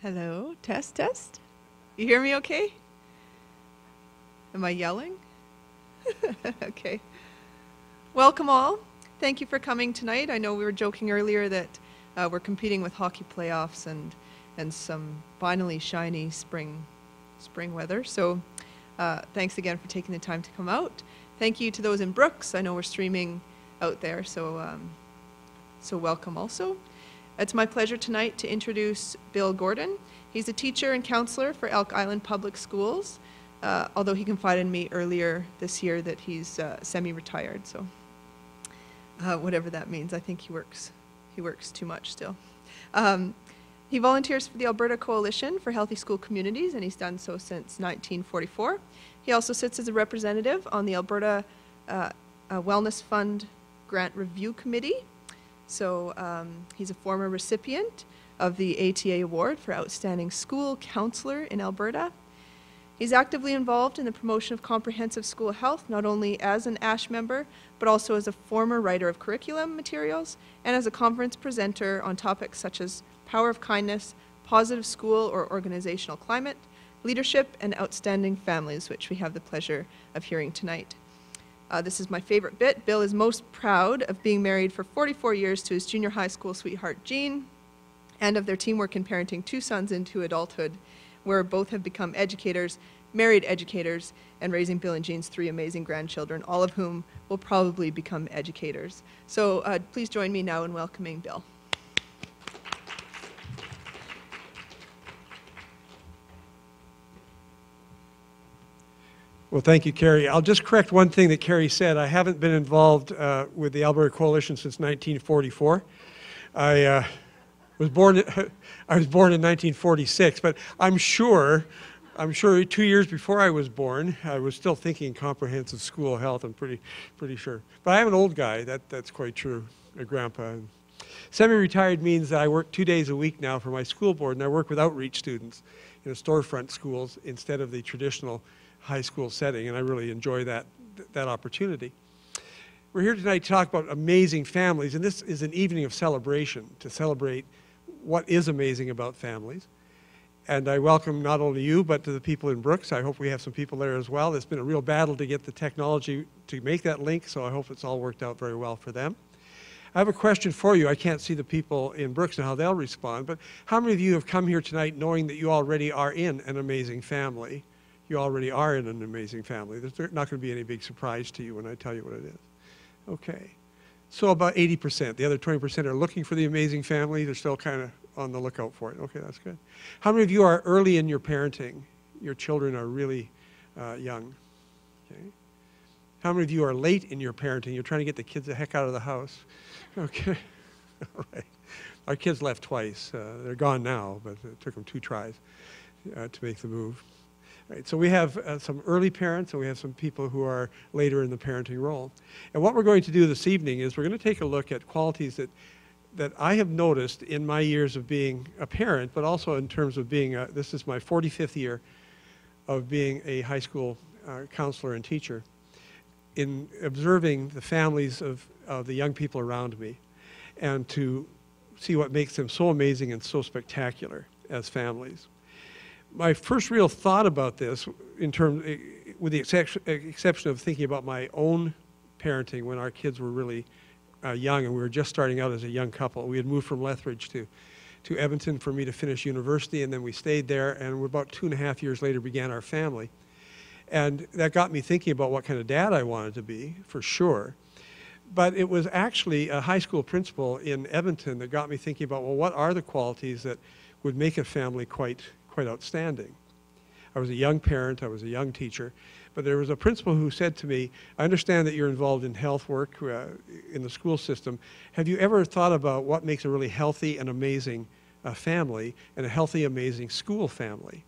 Hello, test, test. You hear me okay? Am I yelling? Okay. Welcome all. Thank you for coming tonight. I know we were joking earlier that we're competing with hockey playoffs and some finally shiny spring weather. So thanks again for taking the time to come out. Thank you to those in Brooks. I know we're streaming out there, so welcome also. It's my pleasure tonight to introduce Bill Gordon. He's a teacher and counselor for Elk Island Public Schools, although he confided in me earlier this year that he's semi-retired, so whatever that means. I think he works too much still. He volunteers for the Alberta Coalition for Healthy School Communities, and he's done so since 1944. He also sits as a representative on the Alberta Wellness Fund Grant Review Committee. So he's a former recipient of the ATA Award for Outstanding School Counselor in Alberta. He's actively involved in the promotion of comprehensive school health, not only as an ASH member, but also as a former writer of curriculum materials and as a conference presenter on topics such as power of kindness, positive school or organizational climate, leadership, and outstanding families, which we have the pleasure of hearing tonight. This is my favorite bit. Bill is most proud of being married for 44 years to his junior high school sweetheart, Jean, and of their teamwork in parenting two sons into adulthood, where both have become educators, married educators, and raising Bill and Jean's three amazing grandchildren, all of whom will probably become educators. So please join me now in welcoming Bill. Well, thank you, Carrie. I'll just correct one thing that Carrie said. I haven't been involved with the Alberta Coalition since 1944. I was born in 1946, but I'm sure 2 years before I was born, I was still thinking comprehensive school health. I'm pretty sure. But I am an old guy. That's quite true, a grandpa. Semi-retired means that I work 2 days a week now for my school board, and I work with outreach students in storefront schools instead of the traditional high school setting, and I really enjoy that opportunity. We're here tonight to talk about amazing families, and this is an evening of celebration, to celebrate what is amazing about families. And I welcome not only you, but to the people in Brooks. I hope we have some people there as well. It's been a real battle to get the technology to make that link, so I hope it's all worked out very well for them. I have a question for you. I can't see the people in Brooks and how they'll respond, but how many of you have come here tonight knowing that you already are in an amazing family? You already are in an amazing family. There's not going to be any big surprise to you when I tell you what it is. Okay. So about 80%. The other 20% are looking for the amazing family. They're still kind of on the lookout for it. Okay, that's good. How many of you are early in your parenting? Your children are really young. Okay. How many of you are late in your parenting? You're trying to get the kids the heck out of the house. Okay. All right. Our kids left twice. They're gone now, but it took them 2 tries to make the move. Right, so we have some early parents and we have some people who are later in the parenting role. And what we're going to do this evening is we're going to take a look at qualities that I have noticed in my years of being a parent, but also in terms of being, this is my 45th year of being a high school counselor and teacher, in observing the families of the young people around me and to see what makes them so amazing and so spectacular as families. My first real thought about this, with the exception of thinking about my own parenting when our kids were really young and we were just starting out as a young couple. We had moved from Lethbridge to Edmonton for me to finish university, and then we stayed there, and about 2.5 years later began our family. And that got me thinking about what kind of dad I wanted to be, for sure. But it was actually a high school principal in Edmonton that got me thinking about, well, what are the qualities that would make a family quite outstanding. I was a young parent, I was a young teacher, but there was a principal who said to me, I understand that you're involved in health work in the school system. Have you ever thought about what makes a really healthy and amazing family and a healthy, amazing school family?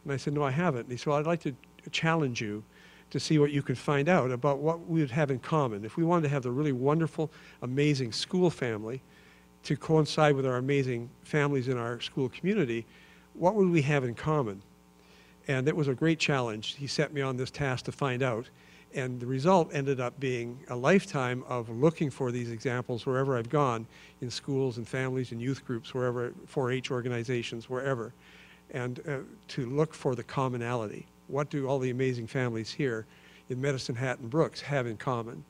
And I said, no, I haven't. And he said, well, I'd like to challenge you to see what you could find out about what we would have in common. If we wanted to have the really wonderful, amazing school family to coincide with our amazing families in our school community, what would we have in common? And it was a great challenge. He set me on this task to find out. And the result ended up being a lifetime of looking for these examples wherever I've gone, in schools and families and youth groups, wherever, 4-H organizations, wherever, and to look for the commonality. What do all the amazing families here in Medicine Hat and Brooks have in common?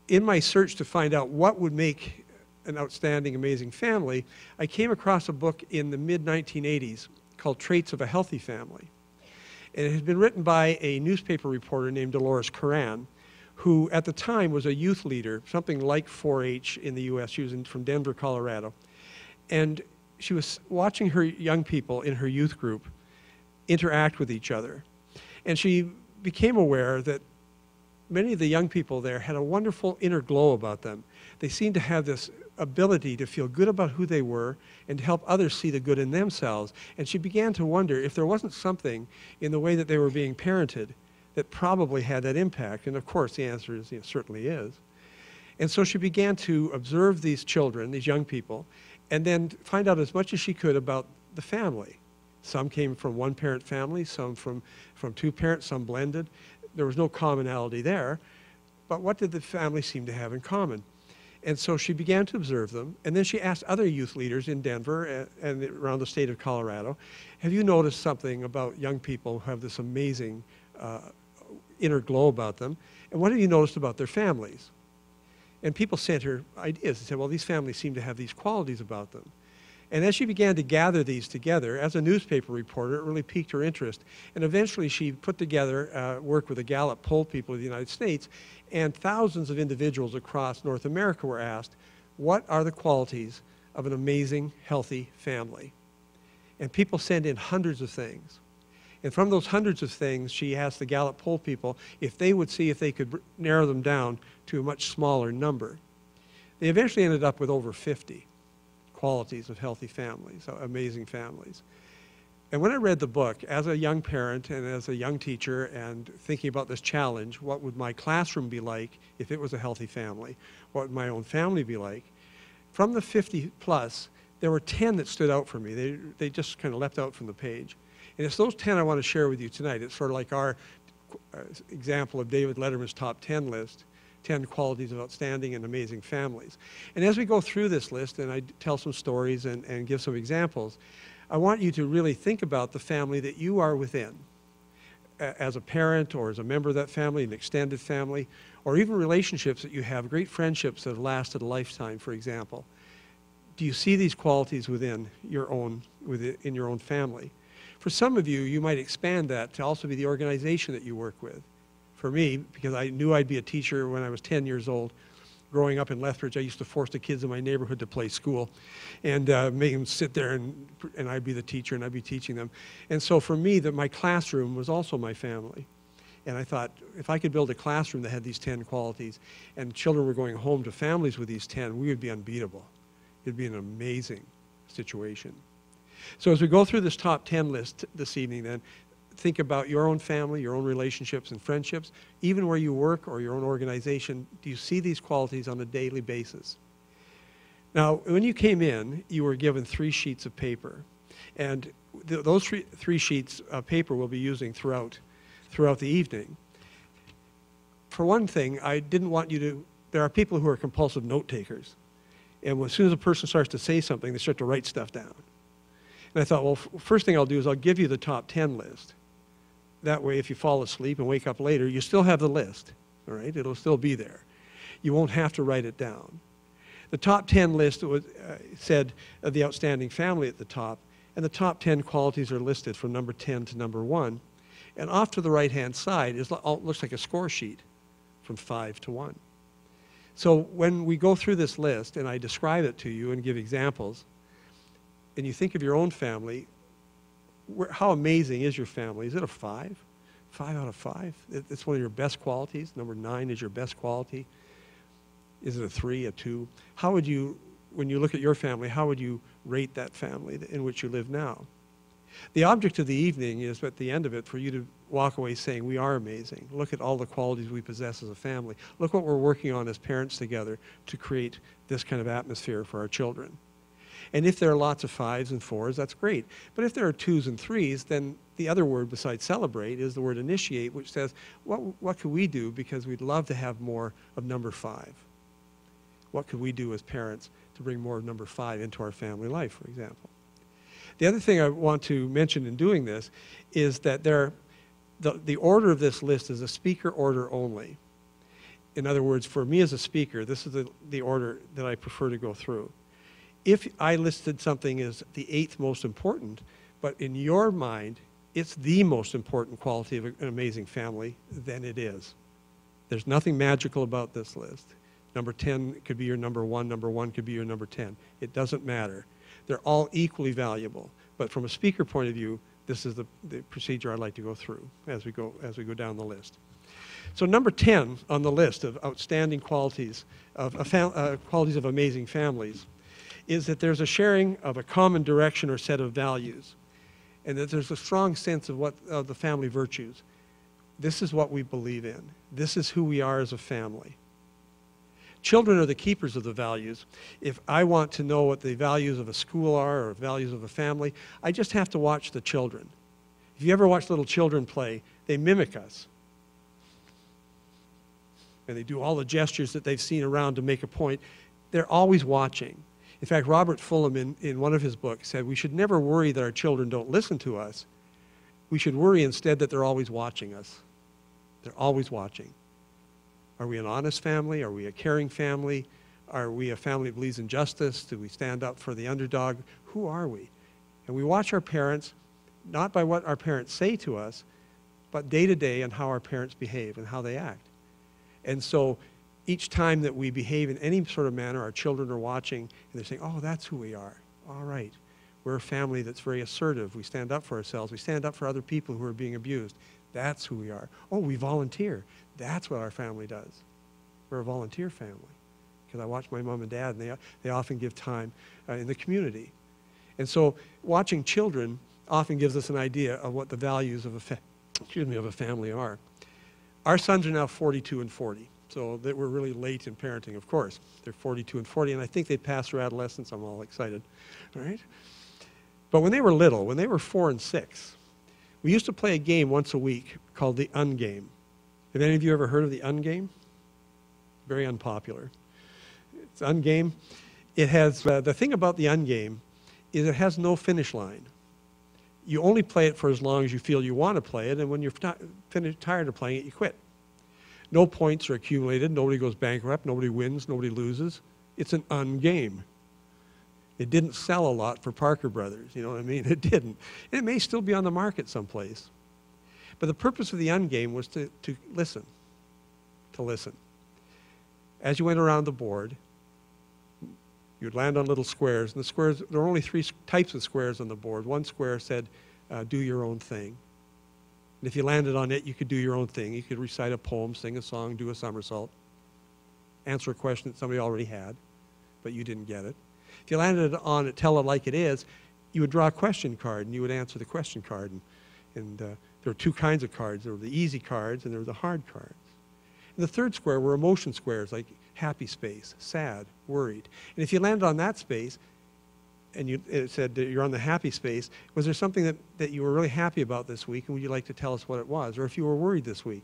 In my search to find out what would make an outstanding, amazing family, I came across a book in the mid-1980s called Traits of a Healthy Family. And it had been written by a newspaper reporter named Dolores Curran, who at the time was a youth leader, something like 4-H in the US. She was from Denver, Colorado. And she was watching her young people in her youth group interact with each other. And she became aware that many of the young people there had a wonderful inner glow about them. They seemed to have this ability to feel good about who they were and to help others see the good in themselves. And she began to wonder if there wasn't something in the way that they were being parented that probably had that impact. And of course, the answer is, it certainly is. And so she began to observe these children, these young people, and then find out as much as she could about the family. Some came from one-parent families, some from two parents, some blended. There was no commonality there. But what did the family seem to have in common? And so she began to observe them, and then she asked other youth leaders in Denver and around the state of Colorado, have you noticed something about young people who have this amazing inner glow about them? And what have you noticed about their families? And people sent her ideas. They said, well, these families seem to have these qualities about them. And as she began to gather these together, as a newspaper reporter, it really piqued her interest. And eventually she put together work with the Gallup poll people of the United States, and thousands of individuals across North America were asked, what are the qualities of an amazing, healthy family? And people sent in hundreds of things. And from those hundreds of things, she asked the Gallup poll people if they would see if they could narrow them down to a much smaller number. They eventually ended up with over 50 qualities of healthy families, amazing families. And when I read the book, as a young parent and as a young teacher and thinking about this challenge, what would my classroom be like if it was a healthy family? What would my own family be like? From the 50 plus, there were 10 that stood out for me. They just kind of leapt out from the page. And it's those 10 I want to share with you tonight. It's sort of like our example of David Letterman's top 10 list. 10 qualities of outstanding and amazing families. And as we go through this list, and I tell some stories and give some examples, I want you to really think about the family that you are within. As a parent or as a member of that family, an extended family, or even relationships that you have, great friendships that have lasted a lifetime, for example. Do you see these qualities within your own family? For some of you, you might expand that to also be the organization that you work with. For me, because I knew I'd be a teacher when I was 10 years old, growing up in Lethbridge, I used to force the kids in my neighborhood to play school and make them sit there and I'd be the teacher and I'd be teaching them. And so for me, my classroom was also my family. And I thought, if I could build a classroom that had these 10 qualities and children were going home to families with these 10, we would be unbeatable. It'd be an amazing situation. So as we go through this top 10 list this evening then, think about your own family, your own relationships and friendships, even where you work or your own organization. Do you see these qualities on a daily basis? Now, when you came in, you were given 3 sheets of paper. And those three sheets of paper we'll be using throughout the evening. For one thing, I didn't want you to, there are people who are compulsive note takers. And as soon as a person starts to say something, they start to write stuff down. And I thought, well, first thing I'll do is I'll give you the top 10 list. That way, if you fall asleep and wake up later, you still have the list, all right? It'll still be there. You won't have to write it down. The top 10 list said the outstanding family at the top, and the top 10 qualities are listed from number 10 to number 1. And off to the right-hand side looks like a score sheet from 5 to 1. So when we go through this list and I describe it to you and give examples, and you think of your own family, how amazing is your family? Is it a 5? 5 out of 5? It's one of your best qualities. Number 9 is your best quality. Is it a 3, a 2? How would you, when you look at your family, how would you rate that family in which you live now? The object of the evening is at the end of it for you to walk away saying, we are amazing. Look at all the qualities we possess as a family. Look what we're working on as parents together to create this kind of atmosphere for our children. And if there are lots of 5s and 4s, that's great. But if there are 2s and 3s, then the other word besides celebrate is the word initiate, which says, what could we do because we'd love to have more of number 5? What could we do as parents to bring more of number 5 into our family life, for example? The other thing I want to mention in doing this is that the order of this list is a speaker order only. In other words, for me as a speaker, this is the order that I prefer to go through. If I listed something as the 8th most important, but in your mind, it's the most important quality of an amazing family, then it is. There's nothing magical about this list. Number 10 could be your number 1, number 1 could be your number 10. It doesn't matter. They're all equally valuable. But from a speaker point of view, this is the procedure I'd like to go through as we go down the list. So number 10 on the list of outstanding qualities of amazing families is that there's a sharing of a common direction or set of values, and that there's a strong sense of the family virtues. This is what we believe in. This is who we are as a family. Children are the keepers of the values. If I want to know what the values of a school are or values of a family, I just have to watch the children. If you ever watch little children play, they mimic us. And they do all the gestures that they've seen around to make a point. They're always watching. In fact, Robert Fulham, in one of his books, said we should never worry that our children don't listen to us. We should worry instead that they're always watching us. They're always watching. Are we an honest family? Are we a caring family? Are we a family that believes in justice? Do we stand up for the underdog? Who are we? And we watch our parents, not by what our parents say to us, but day to day and how our parents behave and how they act. And so each time that we behave in any sort of manner, our children are watching and they're saying, oh, that's who we are. All right. We're a family that's very assertive. We stand up for ourselves. We stand up for other people who are being abused. That's who we are. Oh, we volunteer. That's what our family does. We're a volunteer family. Because I watch my mom and dad, and they often give time in the community. And so watching children often gives us an idea of what the values of a family are. Our sons are now 42 and 40. So that we're really late in parenting, of course. They're 42 and 40, and I think they passed their adolescence. I'm all excited, all right? But when they were little, when they were 4 and 6, we used to play a game once a week called the Ungame. Have any of you ever heard of the Ungame? Very unpopular. It's Ungame. It has, the thing about the Ungame is it has no finish line. You only play it for as long as you feel you want to play it, and when you're tired of playing it, you quit. No points are accumulated. Nobody goes bankrupt. Nobody wins. Nobody loses. It's an Ungame. It didn't sell a lot for Parker Brothers. You know what I mean? It didn't. It may still be on the market someplace. But the purpose of the Ungame was to listen. To listen. As you went around the board, you'd land on little squares. And the squares, there were only 3 types of squares on the board. One square said, do your own thing. And if you landed on it, you could do your own thing. You could recite a poem, sing a song, do a somersault, answer a question that somebody already had, but you didn't get it. If you landed on it, tell it like it is, you would draw a question card, and you would answer the question card. And there were 2 kinds of cards. There were the easy cards, and there were the hard cards. And the third square were emotion squares, like happy space, sad, worried. And if you landed on that space, and it said that you're on the happy space, was there something that you were really happy about this week, and would you like to tell us what it was? Or if you were worried this week,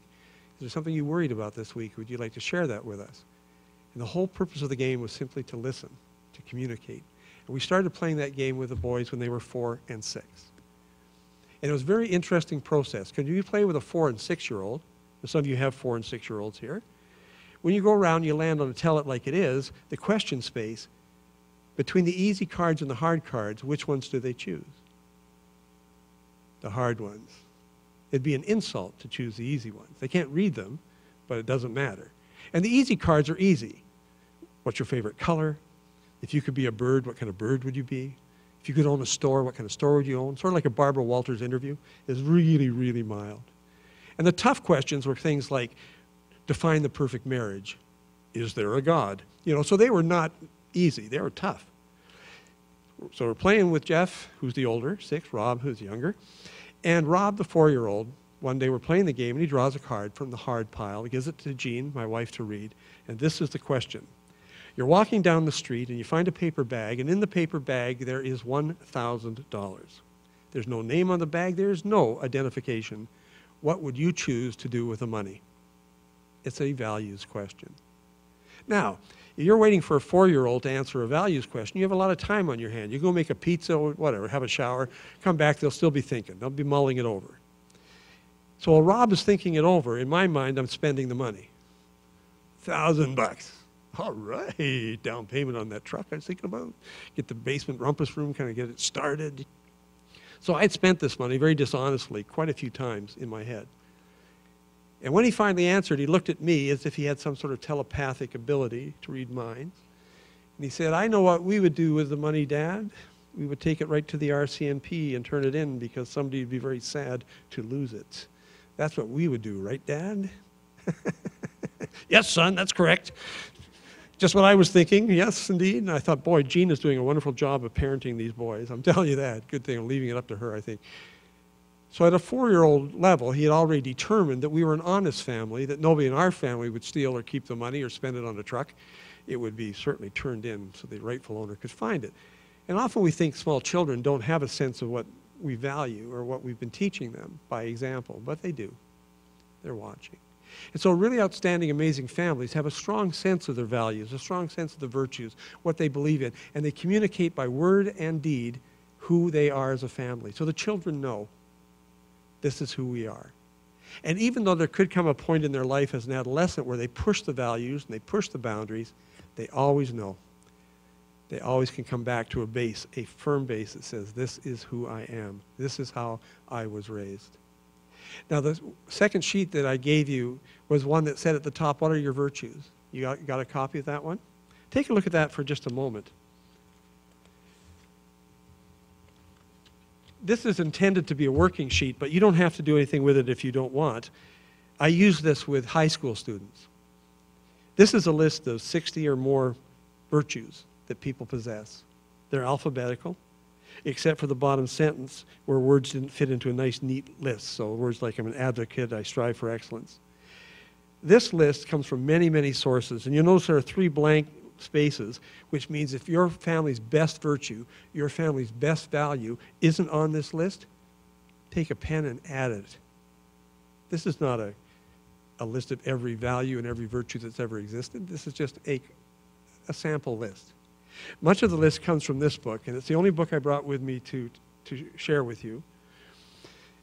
is there something you worried about this week, would you like to share that with us? And the whole purpose of the game was simply to listen, to communicate. And we started playing that game with the boys when they were 4 and 6. And it was a very interesting process. Because you play with a 4 and 6-year-old, and some of you have 4 and 6-year-olds here. When you go around, you land on a tell it like it is, the question space. Between the easy cards and the hard cards, which ones do they choose? The hard ones. It'd be an insult to choose the easy ones. They can't read them, but it doesn't matter. And the easy cards are easy. What's your favorite color? If you could be a bird, what kind of bird would you be? If you could own a store, what kind of store would you own? Sort of like a Barbara Walters interview. It's really, really mild. And the tough questions were things like, define the perfect marriage. Is there a God? You know, so they were not easy. They were tough. So we're playing with Jeff, who's the older, 6, Rob, who's younger. And Rob, the 4-year-old, one day we're playing the game, and he draws a card from the hard pile. He gives it to Jean, my wife, to read. And this is the question. You're walking down the street and you find a paper bag, and in the paper bag there is $1,000. There's no name on the bag. There's no identification. What would you choose to do with the money? It's a values question. Now, if you're waiting for a 4-year-old to answer a values question, you have a lot of time on your hand. You go make a pizza or whatever, have a shower, come back, they'll still be thinking. They'll be mulling it over. So while Rob is thinking it over, in my mind, I'm spending the money. $1,000. All right, down payment on that truck I was thinking about. Get the basement rumpus room, kind of get it started. So I'd spent this money very dishonestly quite a few times in my head. And when he finally answered, he looked at me as if he had some sort of telepathic ability to read minds. And he said, I know what we would do with the money, Dad. We would take it right to the RCMP and turn it in because somebody would be very sad to lose it. That's what we would do, right, Dad? Yes, son, that's correct. Just what I was thinking, yes, indeed. And I thought, boy, Jean is doing a wonderful job of parenting these boys. I'm telling you that. Good thing I'm leaving it up to her, I think. So at a 4-year-old level, he had already determined that we were an honest family, that nobody in our family would steal or keep the money or spend it on a truck. It would be certainly turned in so the rightful owner could find it. And often we think small children don't have a sense of what we value or what we've been teaching them by example, but they do. They're watching. And so really outstanding, amazing families have a strong sense of their values, a strong sense of the virtues, what they believe in, and they communicate by word and deed who they are as a family. So the children know this is who we are. And even though there could come a point in their life as an adolescent where they push the values and they push the boundaries, they always know. They always can come back to a base, a firm base that says, this is who I am. This is how I was raised. Now, the second sheet that I gave you was one that said at the top, what are your virtues? You got a copy of that one? Take a look at that for just a moment. This is intended to be a working sheet, but you don't have to do anything with it if you don't want. I use this with high school students. This is a list of 60 or more virtues that people possess. They're alphabetical, except for the bottom sentence where words didn't fit into a nice, neat list. So words like I'm an advocate, I strive for excellence. This list comes from many, many sources. And you'll notice there are 3 blank spaces, which means if your family's best virtue, your family's best value isn't on this list, take a pen and add it. This is not a list of every value and every virtue that's ever existed. This is just a sample list. Much of the list comes from this book, and it's the only book I brought with me to share with you.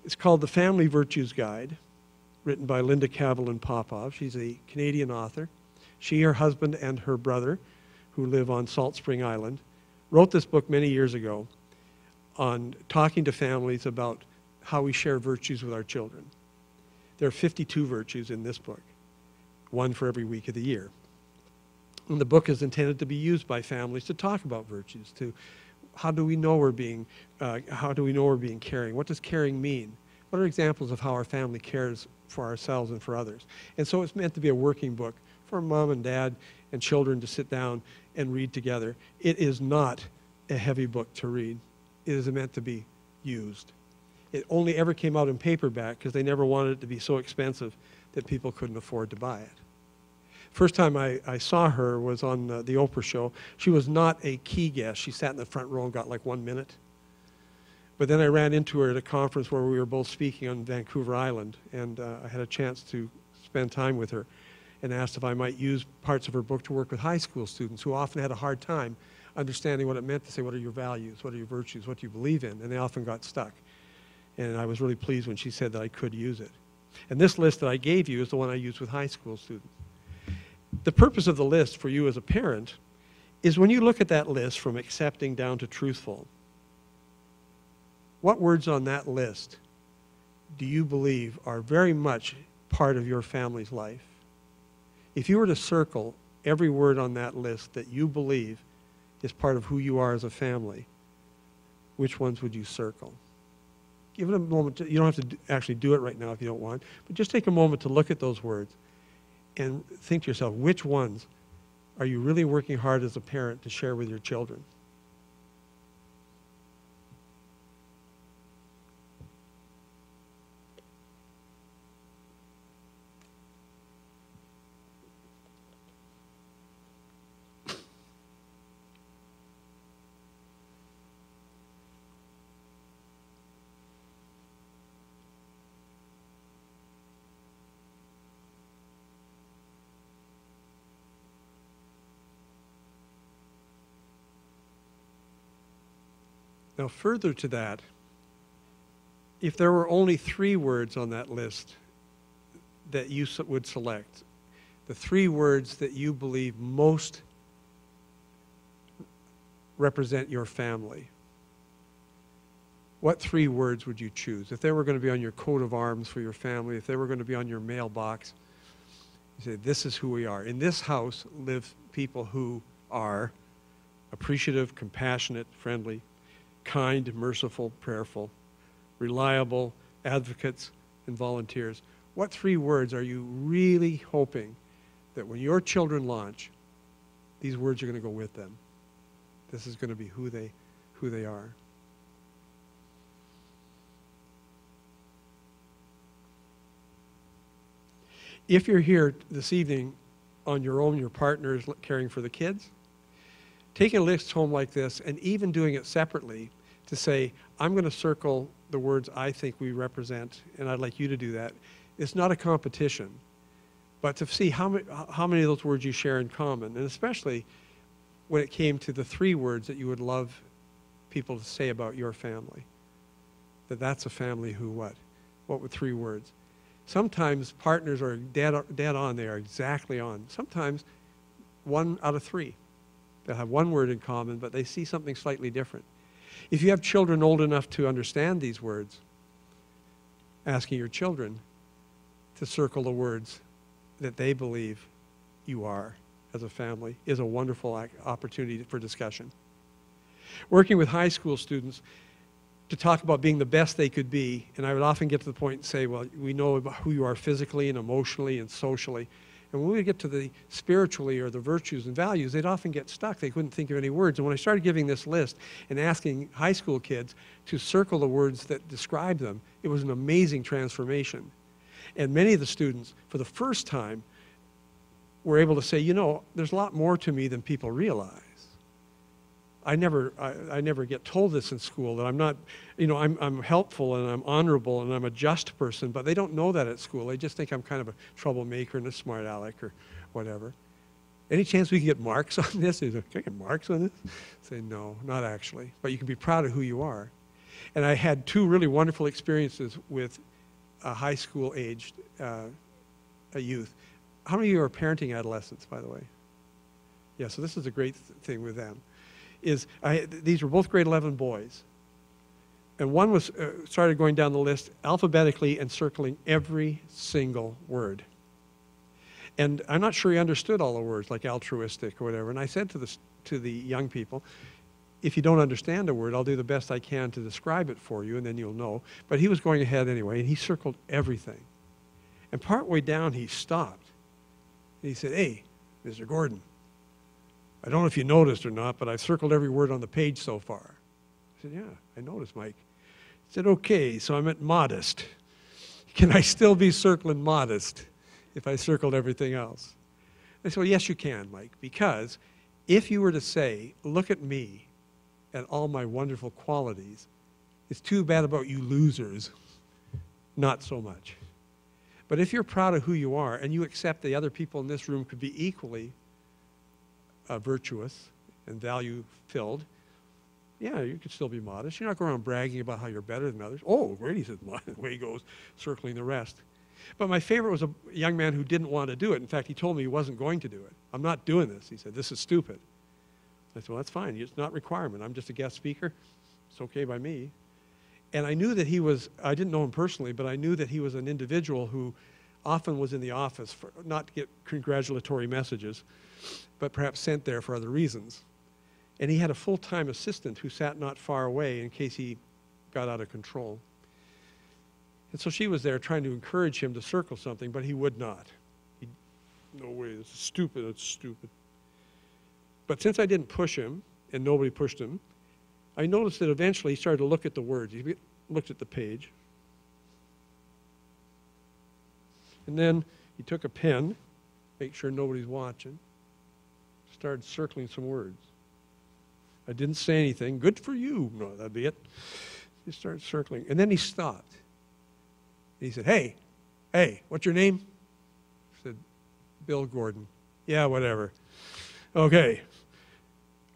It's called The Family Virtues Guide, written by Linda Kavalin Popov. She's a Canadian author. She, her husband, and her brother, who live on Salt Spring Island, wrote this book many years ago on talking to families about how we share virtues with our children. There are 52 virtues in this book, one for every week of the year. And the book is intended to be used by families to talk about virtues, to how do we know we're being caring? What does caring mean? What are examples of how our family cares for ourselves and for others? And so it's meant to be a working book for mom and dad and children to sit down and read together. It is not a heavy book to read. It is meant to be used. It only ever came out in paperback because they never wanted it to be so expensive that people couldn't afford to buy it. First time I saw her was on the Oprah show. She was not a key guest. She sat in the front row and got like 1 minute. But then I ran into her at a conference where we were both speaking on Vancouver Island, and I had a chance to spend time with her and asked if I might use parts of her book to work with high school students who often had a hard time understanding what it meant to say, what are your values, what are your virtues, what do you believe in? And they often got stuck. And I was really pleased when she said that I could use it. And this list that I gave you is the one I use with high school students. The purpose of the list for you as a parent is when you look at that list from accepting down to truthful, what words on that list do you believe are very much part of your family's life? If you were to circle every word on that list that you believe is part of who you are as a family, which ones would you circle? Give it a moment. You don't have to actually do it right now if you don't want, but just take a moment to look at those words and think to yourself, which ones are you really working hard as a parent to share with your children? Now, further to that, if there were only 3 words on that list that you would select, the 3 words that you believe most represent your family, what 3 words would you choose? If they were going to be on your coat of arms for your family, if they were going to be on your mailbox, you say, this is who we are. In this house live people who are appreciative, compassionate, friendly, kind, merciful, prayerful, reliable, advocates, and volunteers. What 3 words are you really hoping that when your children launch, these words are going to go with them? This is going to be who they are. If you're here this evening on your own, your partner is caring for the kids, taking a list home like this and even doing it separately to say, I'm going to circle the words I think we represent, and I'd like you to do that. It's not a competition, but to see how many of those words you share in common, and especially when it came to the 3 words that you would love people to say about your family. That's a family who what? What would 3 words? Sometimes partners are dead on, they are exactly on. Sometimes 1 out of 3. They'll have 1 word in common, but they see something slightly different. If you have children old enough to understand these words, asking your children to circle the words that they believe you are as a family is a wonderful opportunity for discussion. Working with high school students to talk about being the best they could be, and I would often get to the point and say, well, we know about who you are physically and emotionally and socially. And when we get to the spiritually or the virtues and values, they'd often get stuck. They couldn't think of any words. And when I started giving this list and asking high school kids to circle the words that describe them, it was an amazing transformation. And many of the students, for the first time, were able to say, you know, there's a lot more to me than people realize. I never get told this in school, that I'm not, you know, I'm helpful and I'm honorable and I'm a just person, but they don't know that at school. They just think I'm kind of a troublemaker and a smart aleck or whatever. Any chance we can get marks on this? Can I get marks on this? Say, no, not actually. But you can be proud of who you are. And I had 2 really wonderful experiences with a high school aged youth. How many of you are parenting adolescents, by the way? Yeah, so this is a great thing with them. These were both grade 11 boys. And one was started going down the list alphabetically and circling every single word. And I'm not sure he understood all the words, like altruistic or whatever. And I said to the young people, if you don't understand a word, I'll do the best I can to describe it for you, and then you'll know. But he was going ahead anyway, and he circled everything. And partway down, he stopped. And he said, hey, Mr. Gordon, I don't know if you noticed or not, but I've circled every word on the page so far. I said, yeah, I noticed, Mike. He said, okay, so I'm at modest. Can I still be circling modest if I circled everything else? I said, well, yes, you can, Mike, because if you were to say, look at me and all my wonderful qualities, it's too bad about you losers, not so much. But if you're proud of who you are and you accept the other people in this room could be equally virtuous and value-filled, yeah, you could still be modest. You're not going around bragging about how you're better than others. Oh, Grady says, away he goes, circling the rest. But my favorite was a young man who didn't want to do it. In fact, he told me he wasn't going to do it. I'm not doing this. He said, this is stupid. I said, well, that's fine. It's not a requirement. I'm just a guest speaker. It's okay by me. And I knew that I didn't know him personally, but I knew that he was an individual who often was in the office, not to get congratulatory messages, but perhaps sent there for other reasons. And he had a full-time assistant who sat not far away in case he got out of control. And so she was there trying to encourage him to circle something, but he would not. No way, this is stupid, it's stupid. But since I didn't push him, and nobody pushed him, I noticed that eventually he started to look at the words. He looked at the page. And then he took a pen, make sure nobody's watching, started circling some words. I didn't say anything. Good for you. No, that'd be it. He started circling. And then he stopped. He said, hey, what's your name? I said, Bill Gordon. Yeah, whatever. Okay.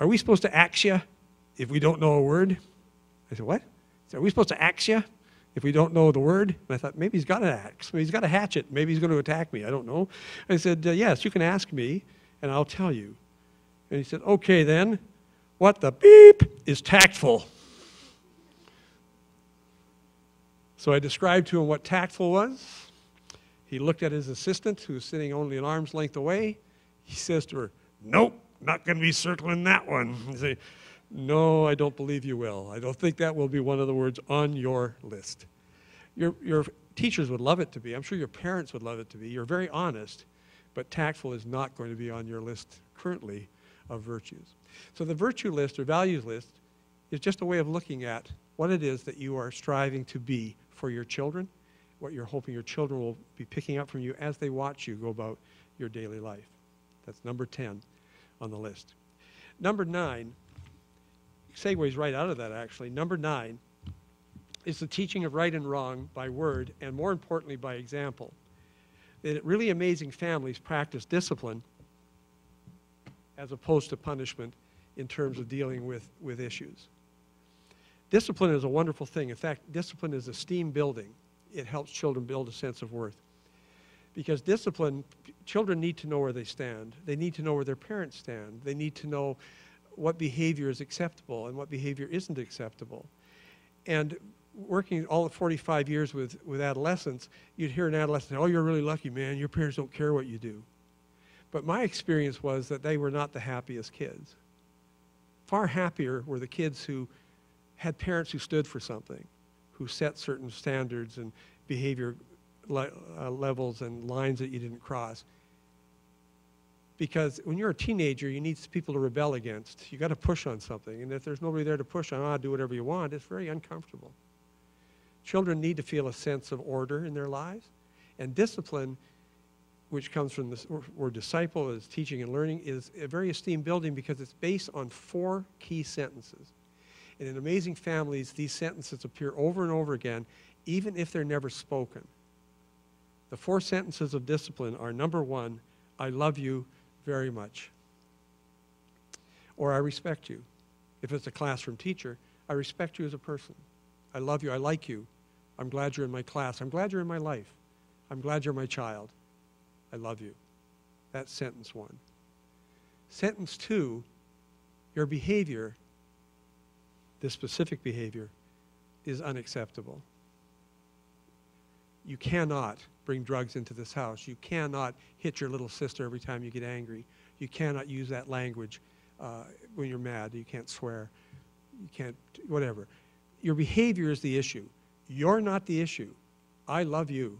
Are we supposed to ax you if we don't know a word? I said, what? He said, are we supposed to axe you if we don't know the word? And I thought, maybe he's got an axe. Maybe he's got a hatchet. Maybe he's going to attack me. I don't know. I said, yes, you can ask me, and I'll tell you. And he said, okay then, what the beep is tactful? So I described to him what tactful was. He looked at his assistant, who was sitting only an arm's length away. He says to her, nope, not going to be circling that one. I say, no, I don't believe you will. I don't think that will be one of the words on your list. Your teachers would love it to be. I'm sure your parents would love it to be. You're very honest, but tactful is not going to be on your list currently of virtues. So the virtue list or values list is just a way of looking at what it is that you are striving to be for your children, what you're hoping your children will be picking up from you as they watch you go about your daily life. That's number 10 on the list. Number 9 segues right out of that, actually. Number 9 is the teaching of right and wrong by word, and more importantly, by example. That really amazing families practice discipline as opposed to punishment in terms of dealing with issues. Discipline is a wonderful thing. In fact, discipline is esteem building. It helps children build a sense of worth. Because discipline, children need to know where they stand. They need to know where their parents stand. They need to know what behavior is acceptable and what behavior isn't acceptable. And working all 45 years with adolescents, you'd hear an adolescent say, oh, you're really lucky, man. Your parents don't care what you do. But my experience was that they were not the happiest kids. Far happier were the kids who had parents who stood for something, who set certain standards and behavior levels and lines that you didn't cross. Because when you're a teenager, you need people to rebel against. You got to push on something. And if there's nobody there to push on, do whatever you want, it's very uncomfortable. Children need to feel a sense of order in their lives. And discipline, which comes from this word disciple, is teaching and learning, is a very esteem building because it's based on 4 key sentences. And in amazing families, these sentences appear over and over again, even if they're never spoken. The 4 sentences of discipline are, number 1, I love you very much. Or I respect you. If it's a classroom teacher, I respect you as a person. I love you. I like you. I'm glad you're in my class. I'm glad you're in my life. I'm glad you're my child. I love you. That's sentence 1. Sentence 2, your behavior, this specific behavior, is unacceptable. You cannot bring drugs into this house. You cannot hit your little sister every time you get angry. You cannot use that language when you're mad. You can't swear. You can't, whatever. Your behavior is the issue. You're not the issue. I love you,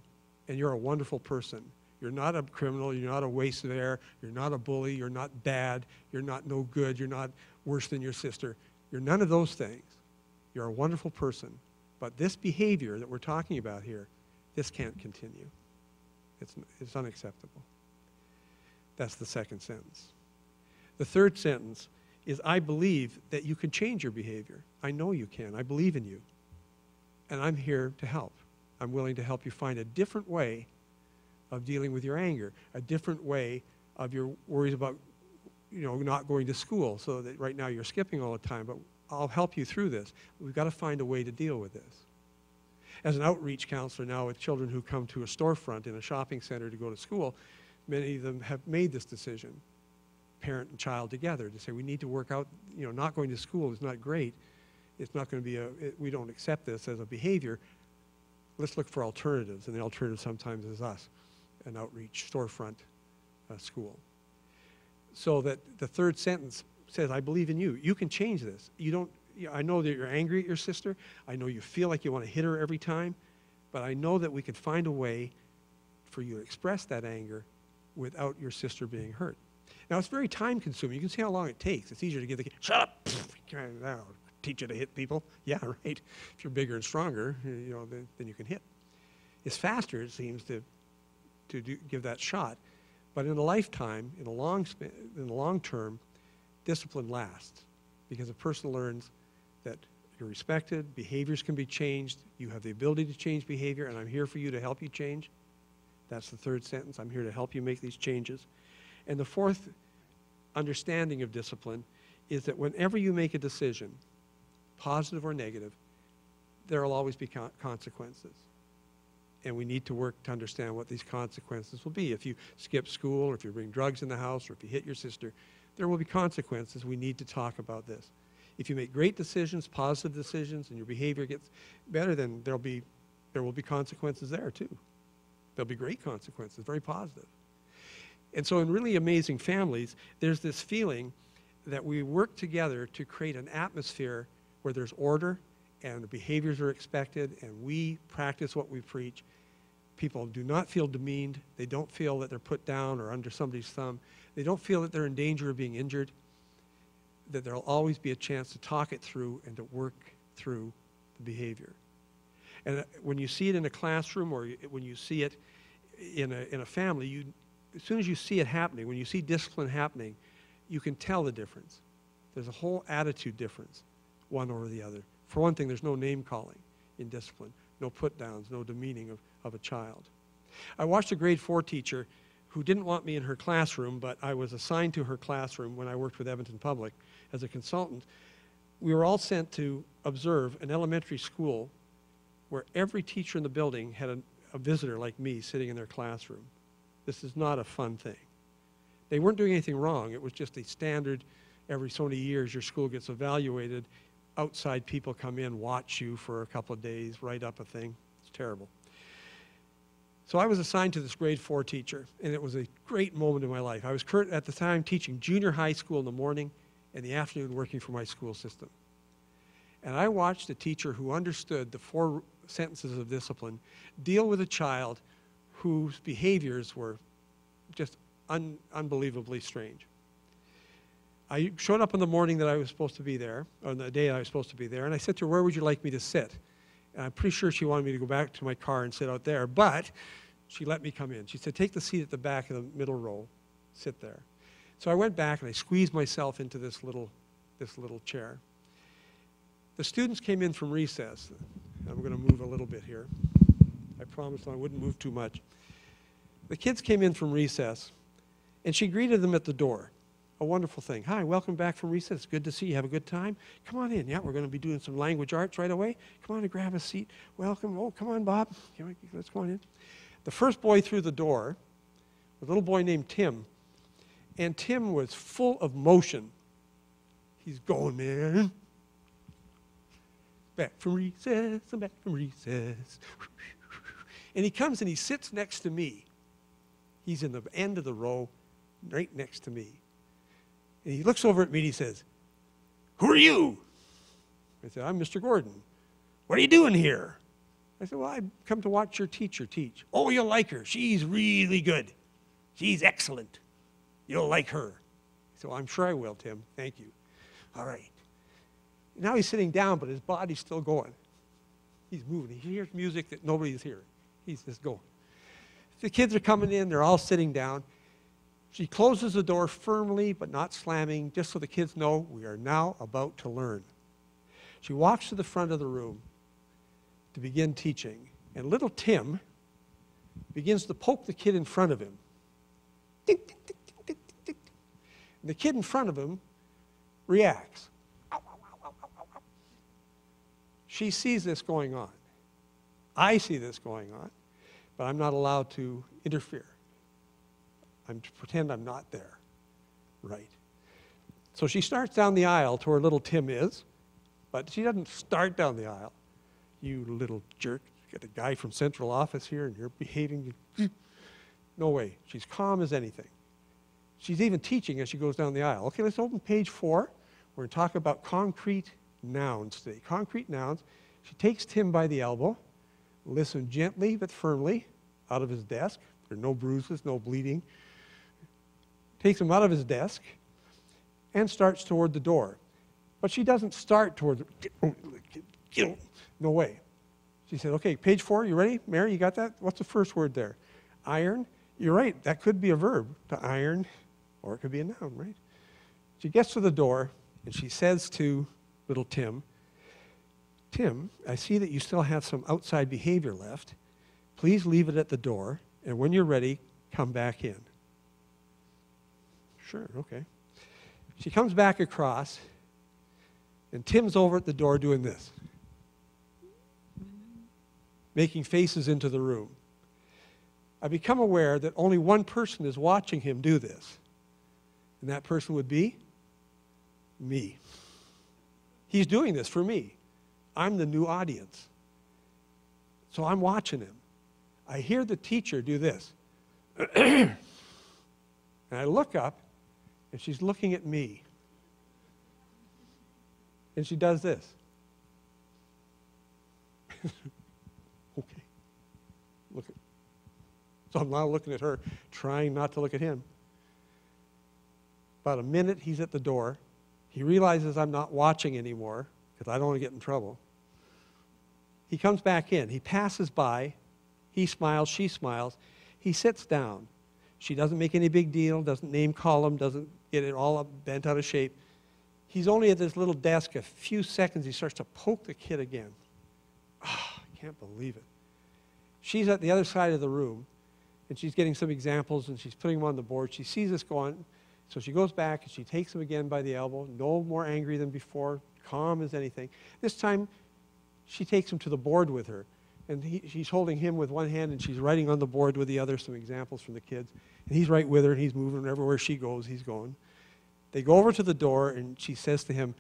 and you're a wonderful person. You're not a criminal. You're not a waste of air. You're not a bully. You're not bad. You're not no good. You're not worse than your sister. You're none of those things. You're a wonderful person. But this behavior that we're talking about here, this can't continue. It's unacceptable. That's the second sentence. The third sentence is, I believe that you can change your behavior. I know you can. I believe in you. And I'm here to help. I'm willing to help you find a different way of dealing with your anger, a different way of your worries about, not going to school, so that right now you're skipping all the time, but I'll help you through this. We've got to find a way to deal with this. As an outreach counselor now with children who come to a storefront in a shopping center to go to school, many of them have made this decision, parent and child together, to say we need to work out, not going to school is not great. It's not going to be we don't accept this as a behavior. Let's look for alternatives, and the alternative sometimes is us, an outreach storefront school. So that the third sentence says, I believe in you. You can change this. I know that you're angry at your sister. I know you feel like you want to hit her every time, but I know that we can find a way for you to express that anger without your sister being hurt. Now, it's very time consuming. You can see how long it takes. It's easier to give the kid, shut up, I'll teach you to hit people. Yeah, right. If you're bigger and stronger, then you can hit. It's faster, it seems, to give that shot. But in a lifetime, in the long term, discipline lasts, because a person learns that you're respected, behaviors can be changed, you have the ability to change behavior, and I'm here for you to help you change. That's the third sentence. I'm here to help you make these changes. And the fourth understanding of discipline is that whenever you make a decision, positive or negative, there will always be consequences. And we need to work to understand what these consequences will be. If you skip school, or if you bring drugs in the house, or if you hit your sister, there will be consequences. We need to talk about this. If you make great decisions, positive decisions, and your behavior gets better, then there will be consequences there too. There'll be great consequences, very positive. And so in really amazing families, there's this feeling that we work together to create an atmosphere where there's order and the behaviors are expected and we practice what we preach. People do not feel demeaned. They don't feel that they're put down or under somebody's thumb. They don't feel that they're in danger of being injured, that there'll always be a chance to talk it through and to work through the behavior. And when you see it in a classroom or when you see it in a family, as soon as you see it happening, when you see discipline happening, you can tell the difference. There's a whole attitude difference, one over the other. For one thing, there's no name calling in discipline, no put downs, no demeaning of a child. I watched a grade 4 teacher who didn't want me in her classroom, but I was assigned to her classroom when I worked with Edmonton Public as a consultant. We were all sent to observe an elementary school where every teacher in the building had a visitor like me sitting in their classroom. This is not a fun thing. They weren't doing anything wrong. It was just a standard, every so many years your school gets evaluated. Outside people come in, watch you for a couple of days, write up a thing. It's terrible. So I was assigned to this grade 4 teacher, and it was a great moment in my life. I was at the time teaching junior high school in the morning and the afternoon working for my school system. And I watched a teacher who understood the 4 sentences of discipline deal with a child whose behaviors were just unbelievably strange. I showed up in the morning that I was supposed to be there, on the day I was supposed to be there, and I said to her, "Where would you like me to sit?" And I'm pretty sure she wanted me to go back to my car and sit out there, but she let me come in. She said, "Take the seat at the back of the middle row, sit there." So I went back and I squeezed myself into this little chair. The students came in from recess. I'm going to move a little bit here. I promised I wouldn't move too much. The kids came in from recess, and she greeted them at the door. A wonderful thing. "Hi, welcome back from recess. Good to see you. Have a good time? Come on in. Yeah, we're going to be doing some language arts right away. Come on and grab a seat. Welcome. Oh, come on, Bob. Let's go on in." The first boy through the door, a little boy named Tim, and Tim was full of motion. He's going, "Man. Back from recess, I'm back from recess." And he comes and he sits next to me. He's in the end of the row, right next to me. And he looks over at me and he says, "Who are you?" I said, "I'm Mr. Gordon." "What are you doing here?" I said, "Well, I've come to watch your teacher teach." "Oh, you'll like her. She's really good. She's excellent. You'll like her." I said, "Well, I'm sure I will, Tim. Thank you." "All right." Now he's sitting down, but his body's still going. He's moving. He hears music that nobody's hearing. He's just going. The kids are coming in. They're all sitting down. She closes the door firmly, but not slamming, just so the kids know we are now about to learn. She walks to the front of the room to begin teaching, and little Tim begins to poke the kid in front of him. Ding, ding, ding, ding, ding, ding. And the kid in front of him reacts. Ow, ow, ow, ow, ow, ow. She sees this going on. I see this going on, but I'm not allowed to interfere. I'm to pretend I'm not there. Right. So she starts down the aisle to where little Tim is, but she doesn't start down the aisle. "You little jerk, you got a guy from central office here and you're behaving." No way. She's calm as anything. She's even teaching as she goes down the aisle. Okay, let's open page 4. We're going to talk about concrete nouns today. Concrete nouns. She takes Tim by the elbow, lifts him gently but firmly out of his desk. There are no bruises, no bleeding. Takes him out of his desk and starts toward the door. But she doesn't start toward the, no way. She said, "Okay, page 4, you ready? Mary, you got that? What's the first word there?" Iron. You're right, that could be a verb, to iron, or it could be a noun, right? She gets to the door and she says to little Tim, "Tim, I see that you still have some outside behavior left. Please leave it at the door, and when you're ready, come back in." Sure, okay. She comes back across, And Tim's over at the door doing this, making faces into the room. I become aware that only one person is watching him do this, and that person would be me. He's doing this for me. I'm the new audience. So I'm watching him. I hear the teacher do this. And I look up, and she's looking at me. And she does this. Okay. Look at. So I'm now looking at her, trying not to look at him. About a minute, he's at the door. He realizes I'm not watching anymore because I don't want to get in trouble. He comes back in. He passes by. He smiles. She smiles. He sits down. She doesn't make any big deal, doesn't name call him, doesn't get it all up, bent out of shape. He's only at this little desk a few seconds. He starts to poke the kid again. I can't believe it. She's at the other side of the room, and she's getting some examples, and she's putting them on the board. She sees this go on, so she goes back, and she takes him again by the elbow, no more angry than before, calm as anything. This time, she takes him to the board with her, and she's holding him with one hand, and she's writing on the board with the other some examples from the kids. And he's right with her, and he's moving everywhere she goes, he's going. They go over to the door, and she says to him,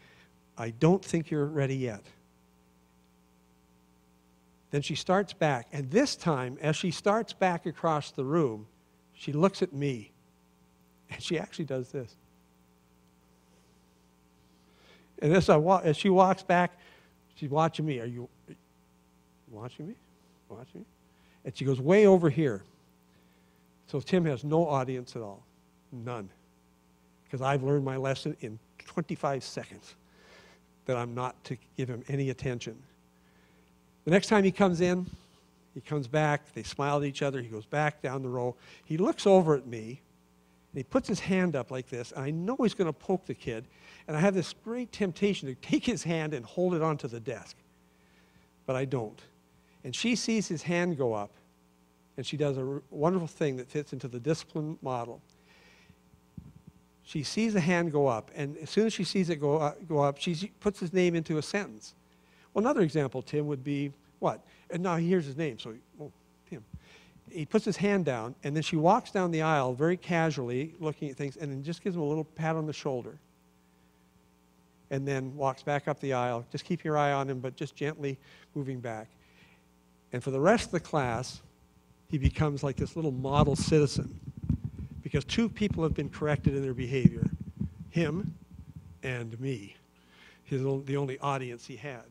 I don't think you're ready yet. Then she starts back, and this time, as she starts back across the room, she looks at me, and she actually does this. And as she walks back, she's watching me. Are you watching me? Watching me? And she goes way over here. So Tim has no audience at all. None. Because I've learned my lesson in 25 seconds that I'm not to give him any attention. The next time he comes in, he comes back, they smile at each other, he goes back down the row. He looks over at me, and he puts his hand up like this, and I know he's going to poke the kid, and I have this great temptation to take his hand and hold it onto the desk. But I don't. And she sees his hand go up, and she does a wonderful thing that fits into the discipline model. She sees the hand go up, and as soon as she sees it go up, she puts his name into a sentence. Well, another example, Tim, would be what? And now he hears his name, so, Tim. He puts his hand down, and then she walks down the aisle very casually, looking at things, and then just gives him a little pat on the shoulder. And then walks back up the aisle. Just keep your eye on him, but just gently moving back. And for the rest of the class, he becomes like this little model citizen, because two people have been corrected in their behavior, him and me, the only audience he had.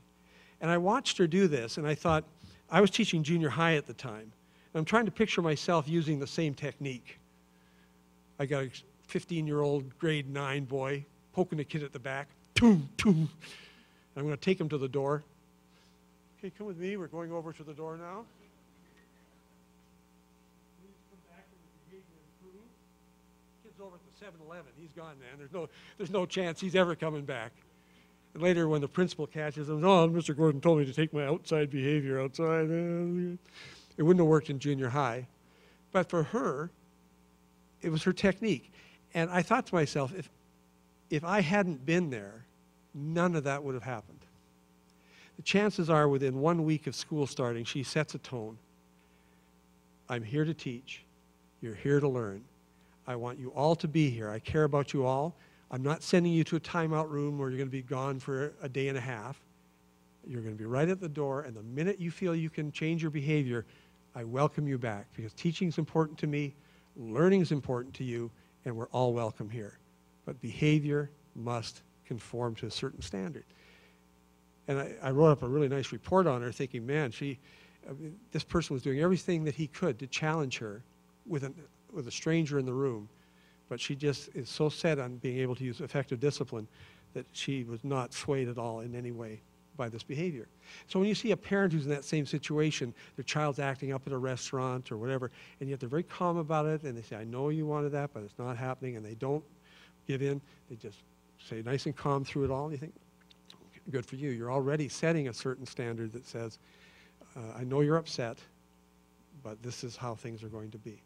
And I watched her do this, and I thought, I was teaching junior high at the time, and I'm trying to picture myself using the same technique. I got a 15-year-old grade 9 boy poking a kid at the back, toom, toom. I'm going to take him to the door. Okay, come with me. We're going over to the door now. Kid's over at the 7-Eleven. He's gone, man. There's no chance he's ever coming back. And later, when the principal catches him, Mr. Gordon told me to take my outside behavior outside. It wouldn't have worked in junior high. But for her, it was her technique. And I thought to myself, if I hadn't been there, none of that would have happened. The chances are within 1 week of school starting, she sets a tone. I'm here to teach. You're here to learn. I want you all to be here. I care about you all. I'm not sending you to a timeout room where you're going to be gone for a day and a half. You're going to be right at the door, and the minute you feel you can change your behavior, I welcome you back, because teaching is important to me, learning is important to you, and we're all welcome here. But behavior must conform to a certain standard. And I wrote up a really nice report on her thinking, man, this person was doing everything that he could to challenge her with a stranger in the room. But she just is so set on being able to use effective discipline that she was not swayed at all in any way by this behavior. So when you see a parent who's in that same situation, their child's acting up at a restaurant or whatever, and yet they're very calm about it, and they say, I know you wanted that, but it's not happening, and they don't give in, they just say nice and calm through it all, and you think, good for you. You're already setting a certain standard that says, I know you're upset, but this is how things are going to be.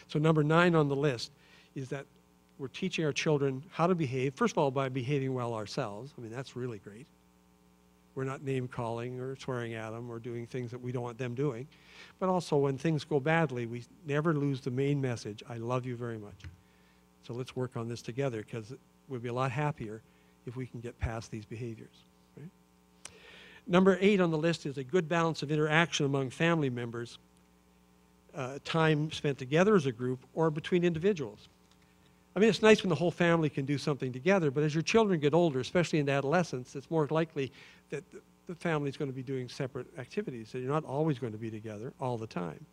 So number 9 on the list is that we're teaching our children how to behave, first of all, by behaving well ourselves. I mean, that's really great. We're not name-calling or swearing at them or doing things that we don't want them doing. But also, when things go badly, we never lose the main message, I love you very much. So let's work on this together, because we'll be a lot happier if we can get past these behaviors. Right? Number 8 on the list is a good balance of interaction among family members, time spent together as a group or between individuals. I mean, it's nice when the whole family can do something together, but as your children get older, especially in adolescence, it's more likely that the family's going to be doing separate activities, so you're not always going to be together all the time.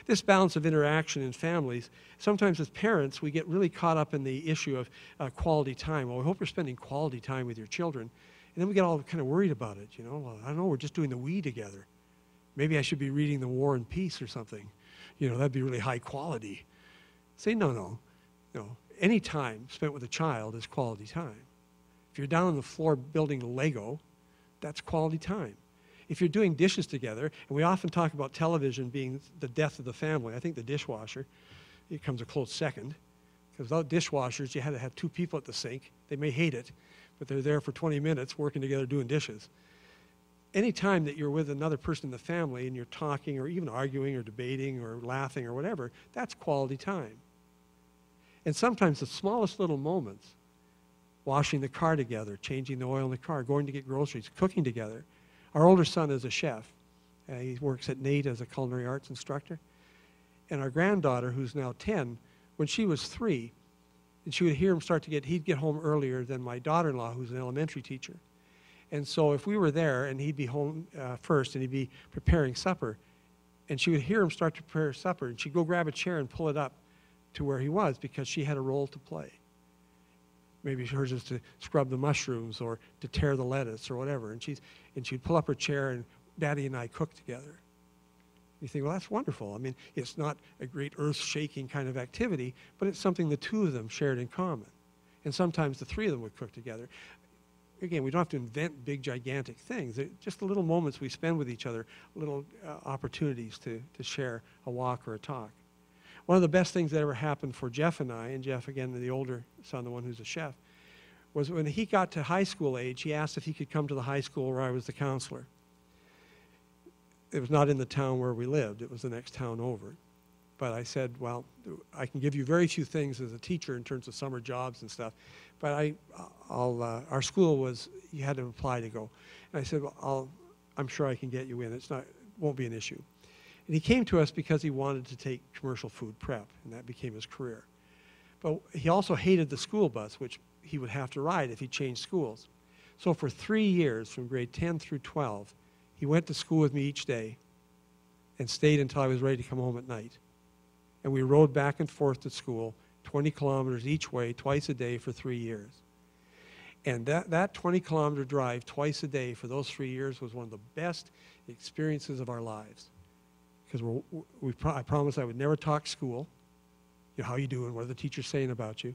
This balance of interaction in families, sometimes as parents, we get really caught up in the issue of quality time. Well, we hope you're spending quality time with your children, and then we get all kind of worried about it, you know. Well, I don't know, we're just doing the we together. Maybe I should be reading The War and Peace or something. You know, that'd be really high quality. Say, no. Any time spent with a child is quality time. If you're down on the floor building Lego, that's quality time. If you're doing dishes together, and we often talk about television being the death of the family, I think the dishwasher, it comes a close second. Because without dishwashers, you had to have 2 people at the sink. They may hate it, but they're there for 20 minutes working together doing dishes. Any time that you're with another person in the family and you're talking or even arguing or debating or laughing or whatever, that's quality time. And sometimes the smallest little moments, washing the car together, changing the oil in the car, going to get groceries, cooking together. Our older son is a chef. He works at NAIT as a culinary arts instructor. And our granddaughter, who's now 10, when she was 3, and she would hear him he'd get home earlier than my daughter-in-law, who's an elementary teacher. And so if we were there and he'd be home first and he'd be preparing supper, and she would hear him start to prepare supper, and she'd go grab a chair and pull it up to where he was because she had a role to play. Maybe hers is to scrub the mushrooms or to tear the lettuce or whatever. And she'd pull up her chair and Daddy and I cook together. You think, well, that's wonderful. I mean, it's not a great earth-shaking kind of activity, but it's something the 2 of them shared in common. And sometimes the 3 of them would cook together. Again, we don't have to invent big, gigantic things. They're just the little moments we spend with each other, little opportunities to share a walk or a talk. One of the best things that ever happened for Jeff and I, and Jeff, again, the older son, the one who's a chef, was when he got to high school age, he asked if he could come to the high school where I was the counselor. It was not in the town where we lived. It was the next town over. But I said, well, I can give you very few things as a teacher in terms of summer jobs and stuff. But our school was, you had to apply to go. And I said, well, I'm sure I can get you in. It won't be an issue. And he came to us because he wanted to take commercial food prep, and that became his career. But he also hated the school bus, which he would have to ride if he changed schools. So for 3 years, from grade 10 through 12, he went to school with me each day and stayed until I was ready to come home at night. And we rode back and forth to school, 20 kilometers each way, twice a day for 3 years. And that 20-kilometer drive twice a day for those 3 years was one of the best experiences of our lives. Because I promised I would never talk school. You know, how you doing? What are the teachers saying about you?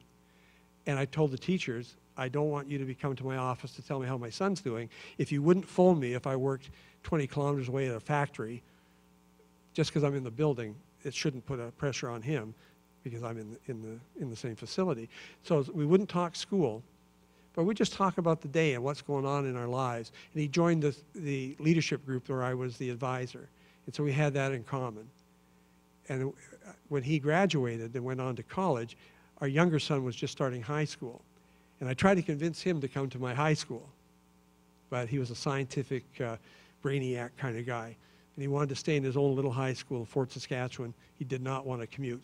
And I told the teachers, I don't want you to be coming to my office to tell me how my son's doing. If you wouldn't phone me if I worked 20 kilometers away at a factory, just because I'm in the building, it shouldn't put a pressure on him because I'm in the same facility. So we wouldn't talk school, but we'd just talk about the day and what's going on in our lives. And he joined the leadership group where I was the advisor. And so we had that in common. And when he graduated and went on to college, our younger son was just starting high school. And I tried to convince him to come to my high school. But he was a scientific brainiac kind of guy. And he wanted to stay in his own little high school in Fort Saskatchewan. He did not want to commute.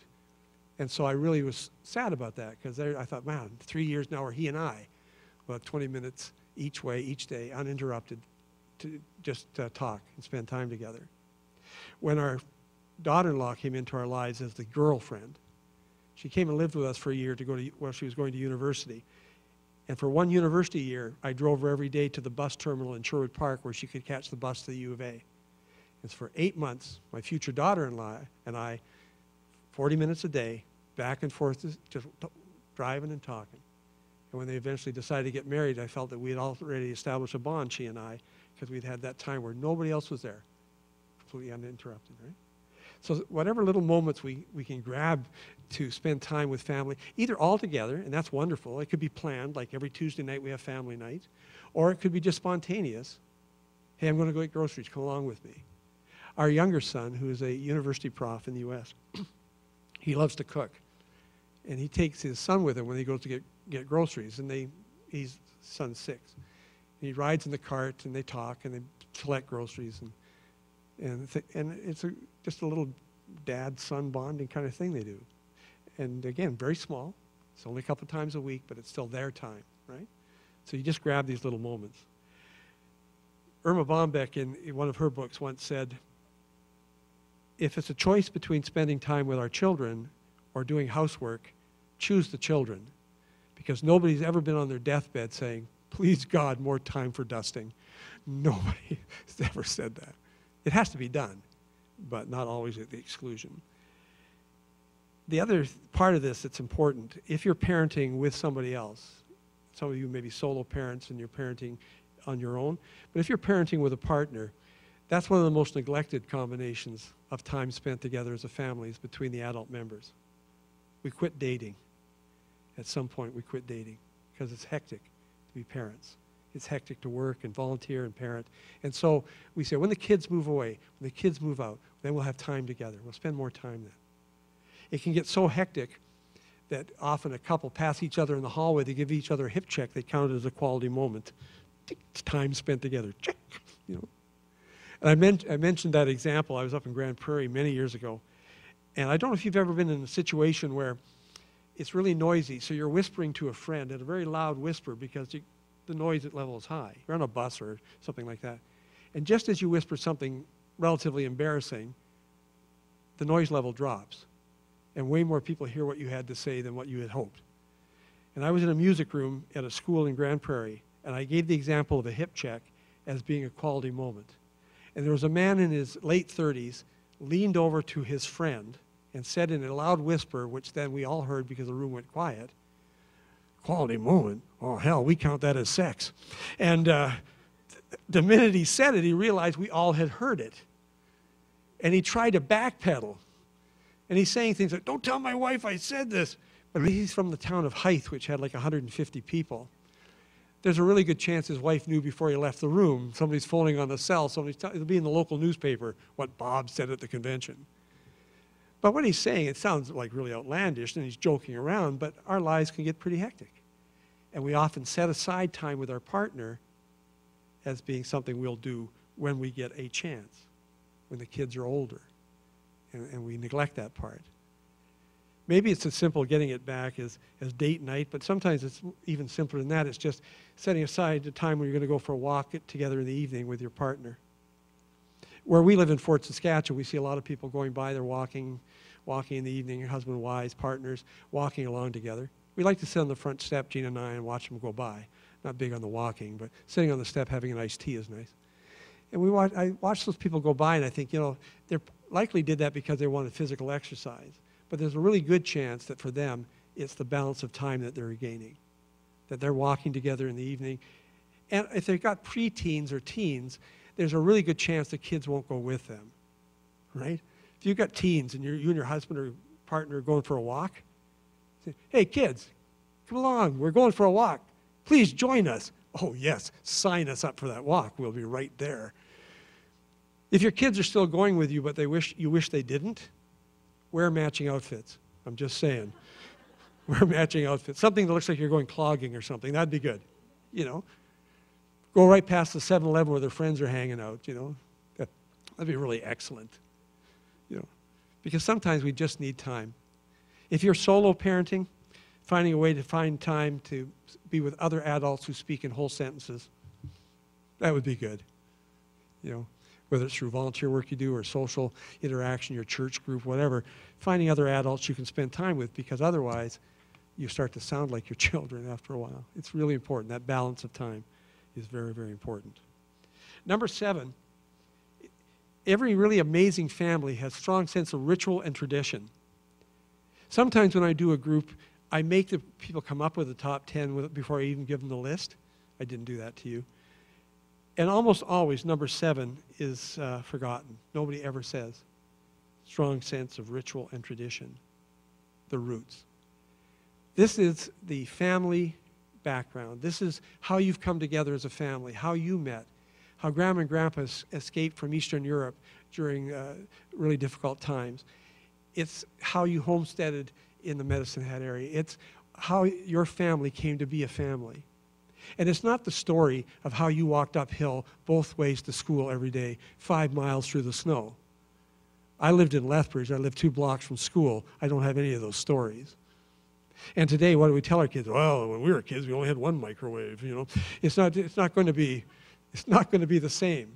And so I really was sad about that because I thought, man, 3 years now are he and I, well, 20 minutes each way, each day, uninterrupted, to just talk and spend time together. When our daughter-in-law came into our lives as the girlfriend, she came and lived with us for a year while she was going to university. And for one university year, I drove her every day to the bus terminal in Sherwood Park where she could catch the bus to the U of A. And for 8 months, my future daughter-in-law and I, 40 minutes a day, back and forth, just driving and talking. And when they eventually decided to get married, I felt that we had already established a bond, she and I, because we'd had that time where nobody else was there, completely uninterrupted, right? So whatever little moments we can grab to spend time with family, either all together, and that's wonderful. It could be planned, like every Tuesday night we have family night, or it could be just spontaneous. Hey, I'm going to go get groceries. Come along with me. Our younger son, who is a university prof in the U.S., he loves to cook. And he takes his son with him when he goes to get groceries. And he's son's 6. And he rides in the cart, and they talk, and they select groceries. And it's just a little dad-son bonding kind of thing they do. And again, very small. It's only a couple of times a week, but it's still their time, right? So you just grab these little moments. Irma Bombeck, in one of her books, once said, if it's a choice between spending time with our children or doing housework, choose the children. Because nobody's ever been on their deathbed saying, please God, more time for dusting. Nobody has ever said that. It has to be done, but not always at the exclusion. The other part of this that's important, if you're parenting with somebody else, some of you may be solo parents and you're parenting on your own, but if you're parenting with a partner, that's one of the most neglected combinations of time spent together as a family is between the adult members. We quit dating. At some point we quit dating because it's hectic to be parents. It's hectic to work and volunteer and parent. And so we say, when the kids move away, when the kids move out, then we'll have time together. We'll spend more time then. It can get so hectic that often a couple pass each other in the hallway, they give each other a hip check, they count it as a quality moment. It's time spent together, check, you know. And I mentioned that example. I was up in Grand Prairie many years ago. And I don't know if you've ever been in a situation where it's really noisy, so you're whispering to a friend at a very loud whisper because the noise level is high. You're on a bus or something like that. And just as you whisper something relatively embarrassing, the noise level drops. And way more people hear what you had to say than what you had hoped. And I was in a music room at a school in Grand Prairie, and I gave the example of a hip check as being a quality moment. And there was a man in his late 30s leaned over to his friend and said in a loud whisper, which then we all heard because the room went quiet, quality moment? Oh, hell, we count that as sex. And the minute he said it, he realized we all had heard it. And he tried to backpedal. And he's saying things like, don't tell my wife I said this. But he's from the town of Hythe, which had like 150 people. There's a really good chance his wife knew before he left the room. Somebody's phoning on the cell. It'll be in the local newspaper what Bob said at the convention. But what he's saying, it sounds like really outlandish, and he's joking around, but our lives can get pretty hectic. And we often set aside time with our partner as being something we'll do when we get a chance, when the kids are older. And we neglect that part. Maybe it's as simple getting it back as date night, but sometimes it's even simpler than that. It's just setting aside the time when you're going to go for a walk together in the evening with your partner. Where we live in Fort Saskatchewan, we see a lot of people going by, they're walking in the evening, husband and wives, partners, walking along together. We like to sit on the front step, Gina and I, and watch them go by. Not big on the walking, but sitting on the step having an iced tea is nice. And I watch those people go by, and I think, they likely did that because they wanted physical exercise. But there's a really good chance that for them, it's the balance of time that they're gaining, that they're walking together in the evening. And if they've got preteens or teens, there's a really good chance the kids won't go with them, right? If you've got teens and you and your husband or partner are going for a walk, say, hey, kids, come along. We're going for a walk. Please join us. Oh, yes, sign us up for that walk. We'll be right there. If your kids are still going with you, but you wish they didn't, wear matching outfits. I'm just saying. Wear matching outfits. Something that looks like you're going clogging or something. That'd be good. Go right past the 7-Eleven where their friends are hanging out, That'd be really excellent. Because sometimes we just need time. If you're solo parenting, finding a way to find time to be with other adults who speak in whole sentences, that would be good. Whether it's through volunteer work you do or social interaction, your church group, whatever, finding other adults you can spend time with, because otherwise you start to sound like your children after a while. It's really important. That balance of time is very, very important. Number 7, every really amazing family has a strong sense of ritual and tradition. Sometimes when I do a group, I make the people come up with the top 10 before I even give them the list. I didn't do that to you. And almost always, number 7 is forgotten. Nobody ever says. strong sense of ritual and tradition, the roots. This is the family background. This is how you've come together as a family, how you met, how Grandma and Grandpa escaped from Eastern Europe during really difficult times. It's how you homesteaded in the Medicine Hat area. It's how your family came to be a family. And it's not the story of how you walked uphill both ways to school every day, 5 miles through the snow. I lived in Lethbridge. I lived 2 blocks from school. I don't have any of those stories. And today, what do we tell our kids? Well, when we were kids, we only had 1 microwave. You know, it's not going to be the same.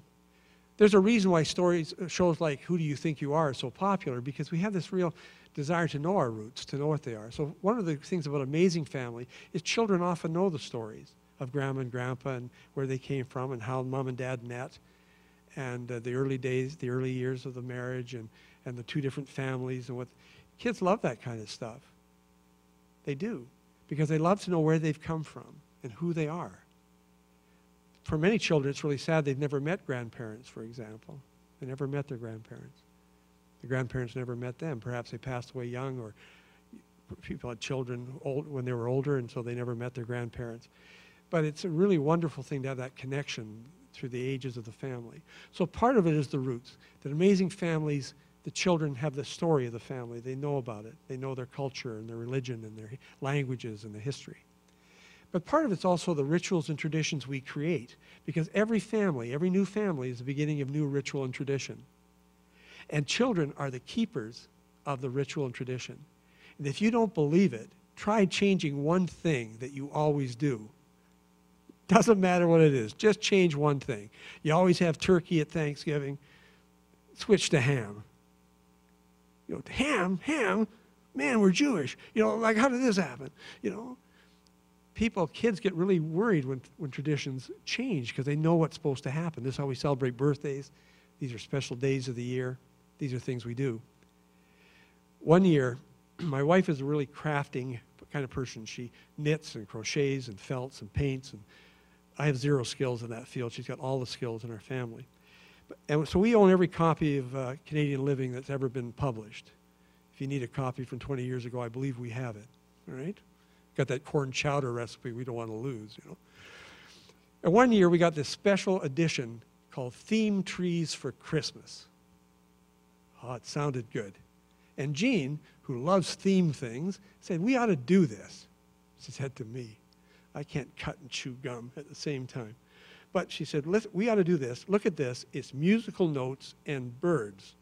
There's a reason why shows like Who Do You Think You Are so popular, because we have this real desire to know our roots, to know what they are. So one of the things about Amazing Family is children often know the stories of Grandma and Grandpa and where they came from and how Mom and Dad met, and the early days, the early years of the marriage, and the 2 different families, and what kids love that kind of stuff. They do, because they love to know where they've come from and who they are. For many children, it's really sad they've never met grandparents, for example. They never met their grandparents. The grandparents never met them. Perhaps they passed away young, or people had children when they were older, and so they never met their grandparents. But it's a really wonderful thing to have that connection through the ages of the family. So part of it is the roots. That Amazing Families, the children have the story of the family. They know about it. They know their culture and their religion and their languages and their history. But part of it's also the rituals and traditions we create, because every family, every new family is the beginning of new ritual and tradition. And children are the keepers of the ritual and tradition. And if you don't believe it, try changing one thing that you always do. Doesn't matter what it is, just change one thing. You always have turkey at Thanksgiving, switch to ham. You know, ham, man, we're Jewish. You know, like, how did this happen? You know, kids get really worried when traditions change, because they know what's supposed to happen. This is how we celebrate birthdays. These are special days of the year. These are things we do. One year, my wife is a really crafting kind of person. She knits and crochets and felts and paints, and I have 0 skills in that field. She's got all the skills in our family. And so we own every copy of Canadian Living that's ever been published. If you need a copy from 20 years ago, I believe we have it. All right? Got that corn chowder recipe we don't want to lose, you know. And one year we got this special edition called Theme Trees for Christmas. Oh, it sounded good. And Jean, who loves theme things, said, we ought to do this. She said to me, I can't cut and chew gum at the same time. But she said, we ought to do this. Look at this. It's musical notes and birds.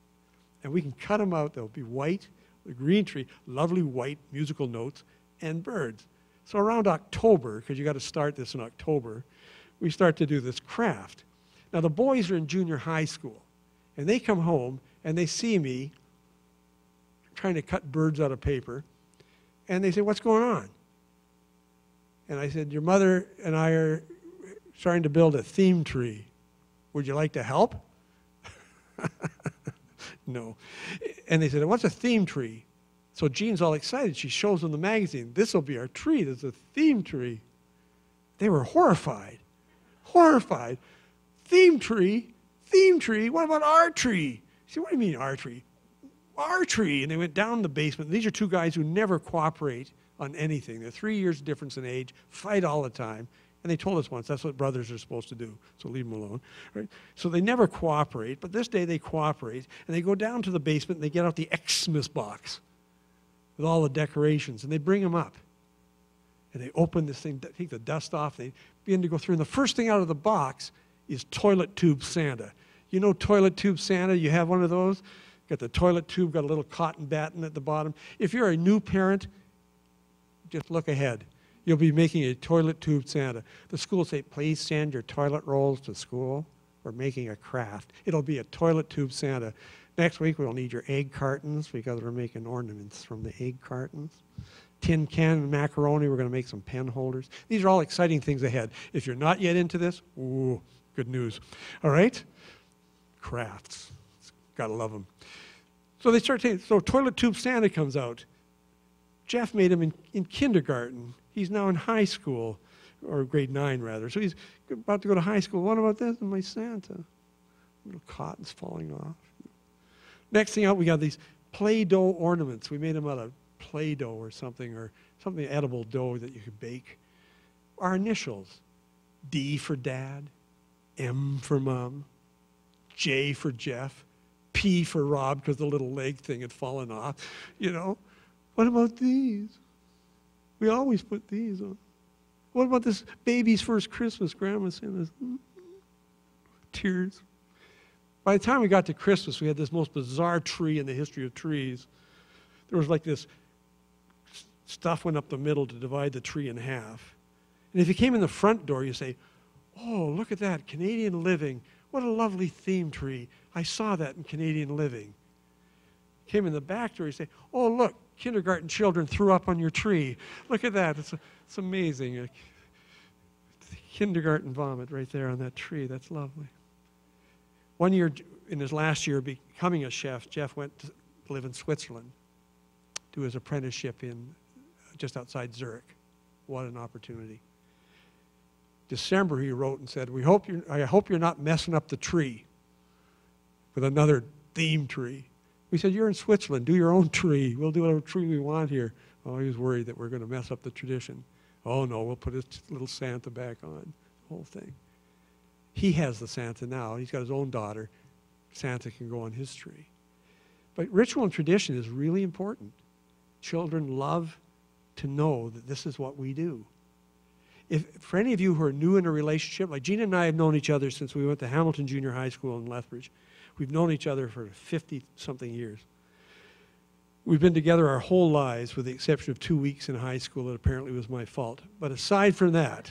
And we can cut them out. They'll be white, the green tree, lovely white musical notes and birds. So around October, because you got to start this in October, we start to do this craft. Now the boys are in junior high school, and they come home and they see me trying to cut birds out of paper, and they say, what's going on? And I said, your mother and I are starting to build a theme tree. Would you like to help? No. And they said, what's a theme tree? So Jean's all excited. She shows them the magazine. This will be our tree. There's a theme tree. They were horrified. Horrified. Theme tree? Theme tree? What about our tree? She said, what do you mean our tree? Our tree. And they went down the basement. These are 2 guys who never cooperate on anything. They're 3 years difference in age, fight all the time. And they told us once that's what brothers are supposed to do, so leave them alone. Right? So they never cooperate, but this day they cooperate, and they go down to the basement and they get out the Xmas box with all the decorations, and they bring them up. And they open this thing, take the dust off, they begin to go through, and the first thing out of the box is toilet tube Santa. You know toilet tube Santa? You have one of those? Got the toilet tube, got a little cotton batten at the bottom. If you're a new parent, just look ahead. You'll be making a toilet tube Santa. The school will say, please send your toilet rolls to school. We're making a craft. It'll be a toilet tube Santa. Next week, we'll need your egg cartons because we're making ornaments from the egg cartons. Tin can macaroni, we're going to make some pen holders. These are all exciting things ahead. If you're not yet into this, ooh, good news. All right? Crafts. Gotta love them. So they start taking, so toilet tube Santa comes out. Jeff made him in kindergarten. He's now in high school, or grade 9 rather. So he's about to go to high school. What about this? And my Santa. Little cotton's falling off. Next thing out, we got these Play-Doh ornaments. We made them out of Play-Doh or something edible dough that you could bake. Our initials, D for Dad, M for Mom, J for Jeff, P for Rob because the little leg thing had fallen off. You know, what about these? We always put these on. What about this baby's first Christmas? Grandma sent us tears. By the time we got to Christmas, we had this most bizarre tree in the history of trees. There was like this stuff went up the middle to divide the tree in half. And if you came in the front door, you say, oh, look at that, Canadian Living. What a lovely theme tree. I saw that in Canadian Living. Came in the back door, you say, oh, look, kindergarten children threw up on your tree. Look at that. It's amazing. Kindergarten vomit right there on that tree. That's lovely. One year, in his last year becoming a chef, Jeff went to live in Switzerland, do his apprenticeship in just outside Zurich. What an opportunity. December, he wrote and said, I hope you're not messing up the tree with another theme tree. We said, you're in Switzerland, do your own tree. We'll do whatever tree we want here. Oh, he was worried that we're going to mess up the tradition. Oh, no, we'll put his little Santa back on, the whole thing. He has the Santa now. He's got his own daughter. Santa can go on his tree. But ritual and tradition is really important. Children love to know that this is what we do. For any of you who are new in a relationship, like Gina and I have known each other since we went to Hamilton Junior High School in Lethbridge. We've known each other for 50-something years. We've been together our whole lives with the exception of 2 weeks in high school that apparently was my fault. But aside from that,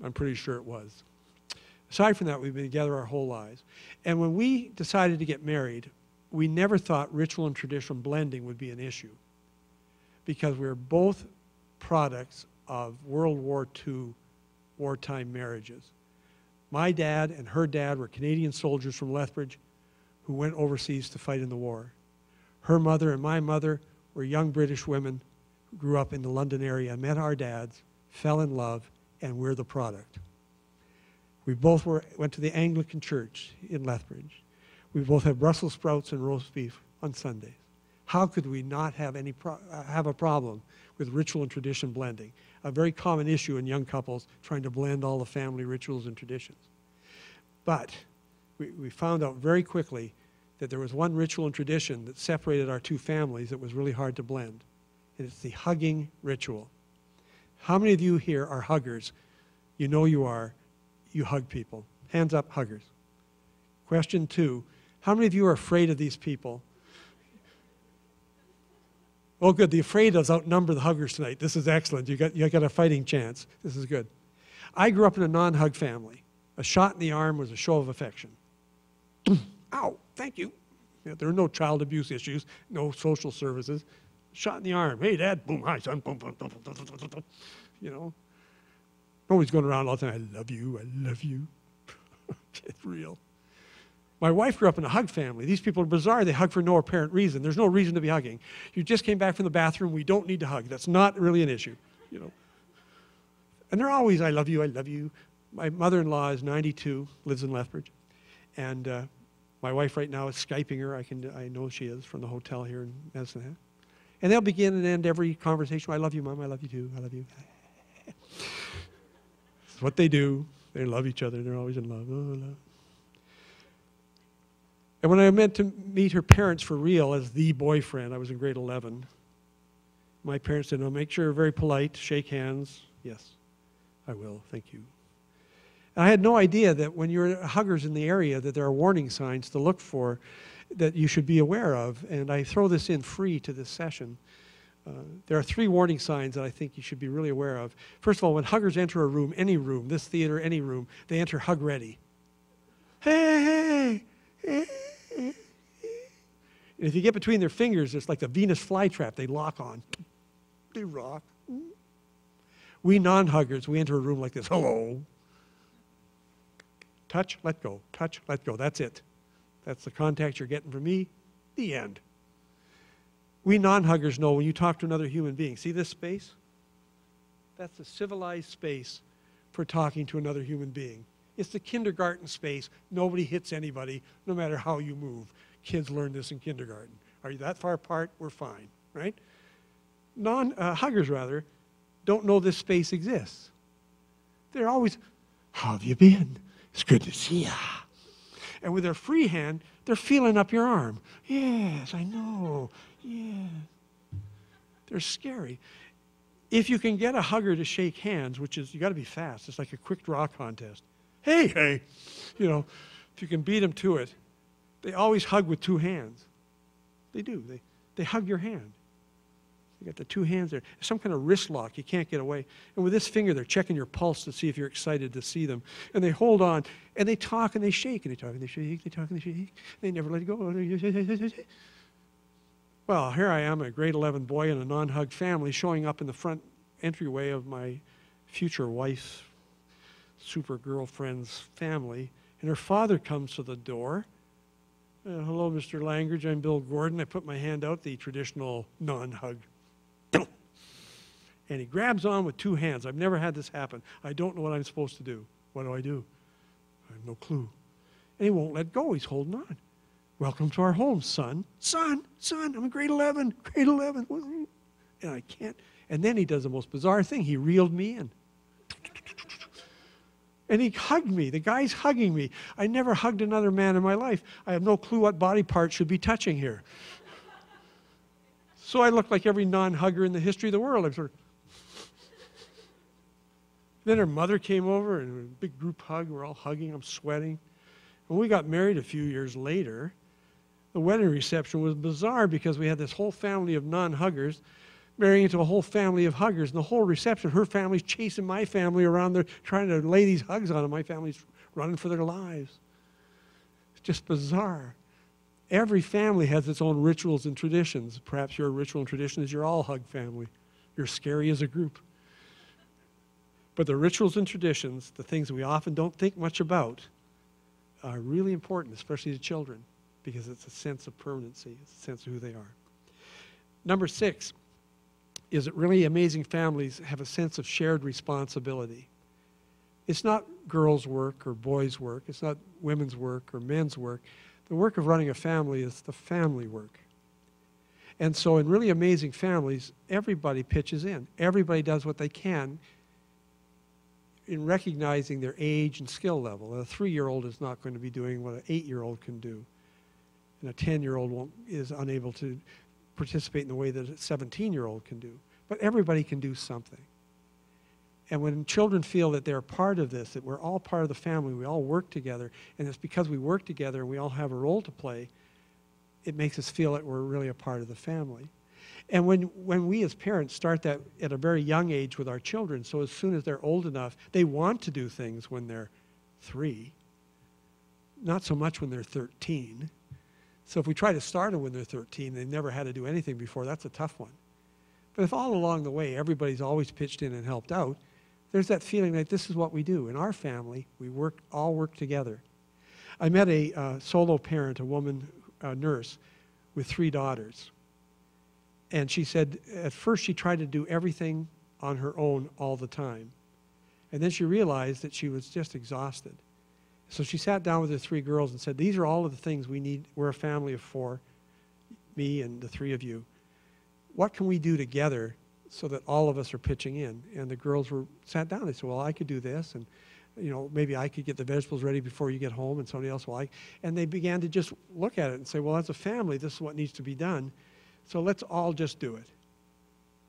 I'm pretty sure it was. Aside from that, we've been together our whole lives. And when we decided to get married, we never thought ritual and tradition blending would be an issue because we were both products of World War II wartime marriages. My dad and her dad were Canadian soldiers from Lethbridge who went overseas to fight in the war. Her mother and my mother were young British women who grew up in the London area, met our dads, fell in love, and we're the product. We both went to the Anglican Church in Lethbridge. We both have Brussels sprouts and roast beef on Sundays. How could we not have a problem with ritual and tradition blending? A very common issue in young couples trying to blend all the family rituals and traditions. But we found out very quickly that there was one ritual and tradition that separated our two families that was really hard to blend. And it's the hugging ritual. How many of you here are huggers? You know you are. You hug people. Hands up, huggers. Question 2, how many of you are afraid of these people? Oh, good. The afraid does outnumber the huggers tonight. This is excellent. You got a fighting chance. This is good. I grew up in a non-hug family. A shot in the arm was a show of affection. Ow, thank you. Yeah, there are no child abuse issues, no social services. Shot in the arm. Hey, Dad. Boom, hi, son. Boom, boom, boom, boom, boom, boom, boom. You know. Nobody's going around all the time, I love you, I love you. It's real. My wife grew up in a hug family. These people are bizarre. They hug for no apparent reason. There's no reason to be hugging. You just came back from the bathroom. We don't need to hug. That's not really an issue, you know. And they're always, I love you, I love you. My mother-in-law is 92, lives in Lethbridge. And my wife right now is Skyping her. I know she is from the hotel here in Medicine Hat. And they'll begin and end every conversation. I love you, Mom. I love you too. I love you. It's what they do. They love each other. They're always in love. Oh, love. And when I meant to meet her parents for real as the boyfriend, I was in grade 11. My parents said, no, make sure you're very polite, shake hands. Yes, I will, thank you. And I had no idea that when you're huggers in the area that there are warning signs to look for that you should be aware of. And I throw this in free to this session. There are 3 warning signs that I think you should be really aware of. First of all, when huggers enter a room, any room, this theater, any room, they enter hug ready. Hey, hey. And if you get between their fingers, it's like the Venus flytrap they lock on. They rock. We non-huggers, we enter a room like this. Hello. Touch, let go. Touch, let go. That's it. That's the contact you're getting from me. The end. We non-huggers know when you talk to another human being, see this space? That's a civilized space for talking to another human being. It's the kindergarten space. Nobody hits anybody, no matter how you move. Kids learn this in kindergarten. Are you that far apart? We're fine, right? Huggers, rather, don't know this space exists. They're always, how have you been? It's good to see ya. And with their free hand, they're feeling up your arm. Yes, I know. Yeah. They're scary. If you can get a hugger to shake hands, which is, you got to be fast. It's like a quick draw contest. Hey, hey. You know, if you can beat them to it, they always hug with two hands. They do. They hug your hand. You got the two hands there. Some kind of wrist lock. You can't get away. And with this finger, they're checking your pulse to see if you're excited to see them. And they hold on, and they talk, and they shake, and they talk, and they shake, they talk, and they shake. They never let it go. Well, here I am, a grade 11 boy in a non-hug family, showing up in the front entryway of my future wife's super girlfriend's family. And her father comes to the door. Hello, Mr. Langridge. I'm Bill Gordon. I put my hand out, the traditional non-hug. And he grabs on with two hands. I've never had this happen. I don't know what I'm supposed to do. What do? I have no clue. And he won't let go. He's holding on. Welcome to our home, son. Son, I'm in grade 11. Grade 11. And I can't. And then he does the most bizarre thing. He reeled me in. And he hugged me. The guy's hugging me. I never hugged another man in my life. I have no clue what body part should be touching here. So I look like every non-hugger in the history of the world. I'm sort of. Then her mother came over and a big group hug. We're all hugging. I'm sweating. When we got married a few years later, the wedding reception was bizarre because we had this whole family of non-huggers marrying into a whole family of huggers. And the whole reception, her family's chasing my family around there, trying to lay these hugs on them. My family's running for their lives. It's just bizarre. Every family has its own rituals and traditions. Perhaps your ritual and tradition is you're all hug family. You're scary as a group. But the rituals and traditions, the things we often don't think much about, are really important, especially to children, because it's a sense of permanency, it's a sense of who they are. Number 6 is that really amazing families have a sense of shared responsibility. It's not girls' work or boys' work. It's not women's work or men's work. The work of running a family is the family work. And so in really amazing families, everybody pitches in. Everybody does what they can in recognizing their age and skill level. A 3-year-old is not going to be doing what an 8-year-old can do. And a 10-year-old is unable to participate in the way that a 17-year-old can do. But everybody can do something. And when children feel that they're part of this, that we're all part of the family, we all work together, and it's because we work together and we all have a role to play, it makes us feel that we're really a part of the family. And when we as parents start that at a very young age with our children, so as soon as they're old enough, they want to do things when they're 3, not so much when they're 13. So if we try to start them when they're 13, they've never had to do anything before, that's a tough one. But if all along the way everybody's always pitched in and helped out, there's that feeling that this is what we do. In our family, we all work together. I met a solo parent, a woman, a nurse, with 3 daughters. And she said at first she tried to do everything on her own all the time. And then she realized that she was just exhausted. So she sat down with her 3 girls and said, these are all of the things we need. We're a family of 4, me and the 3 of you. What can we do together so that all of us are pitching in? And the girls sat down. They said, well, I could do this, and maybe I could get the vegetables ready before you get home, and somebody else will. And they began to just look at it and say, well, as a family, this is what needs to be done. So let's all just do it.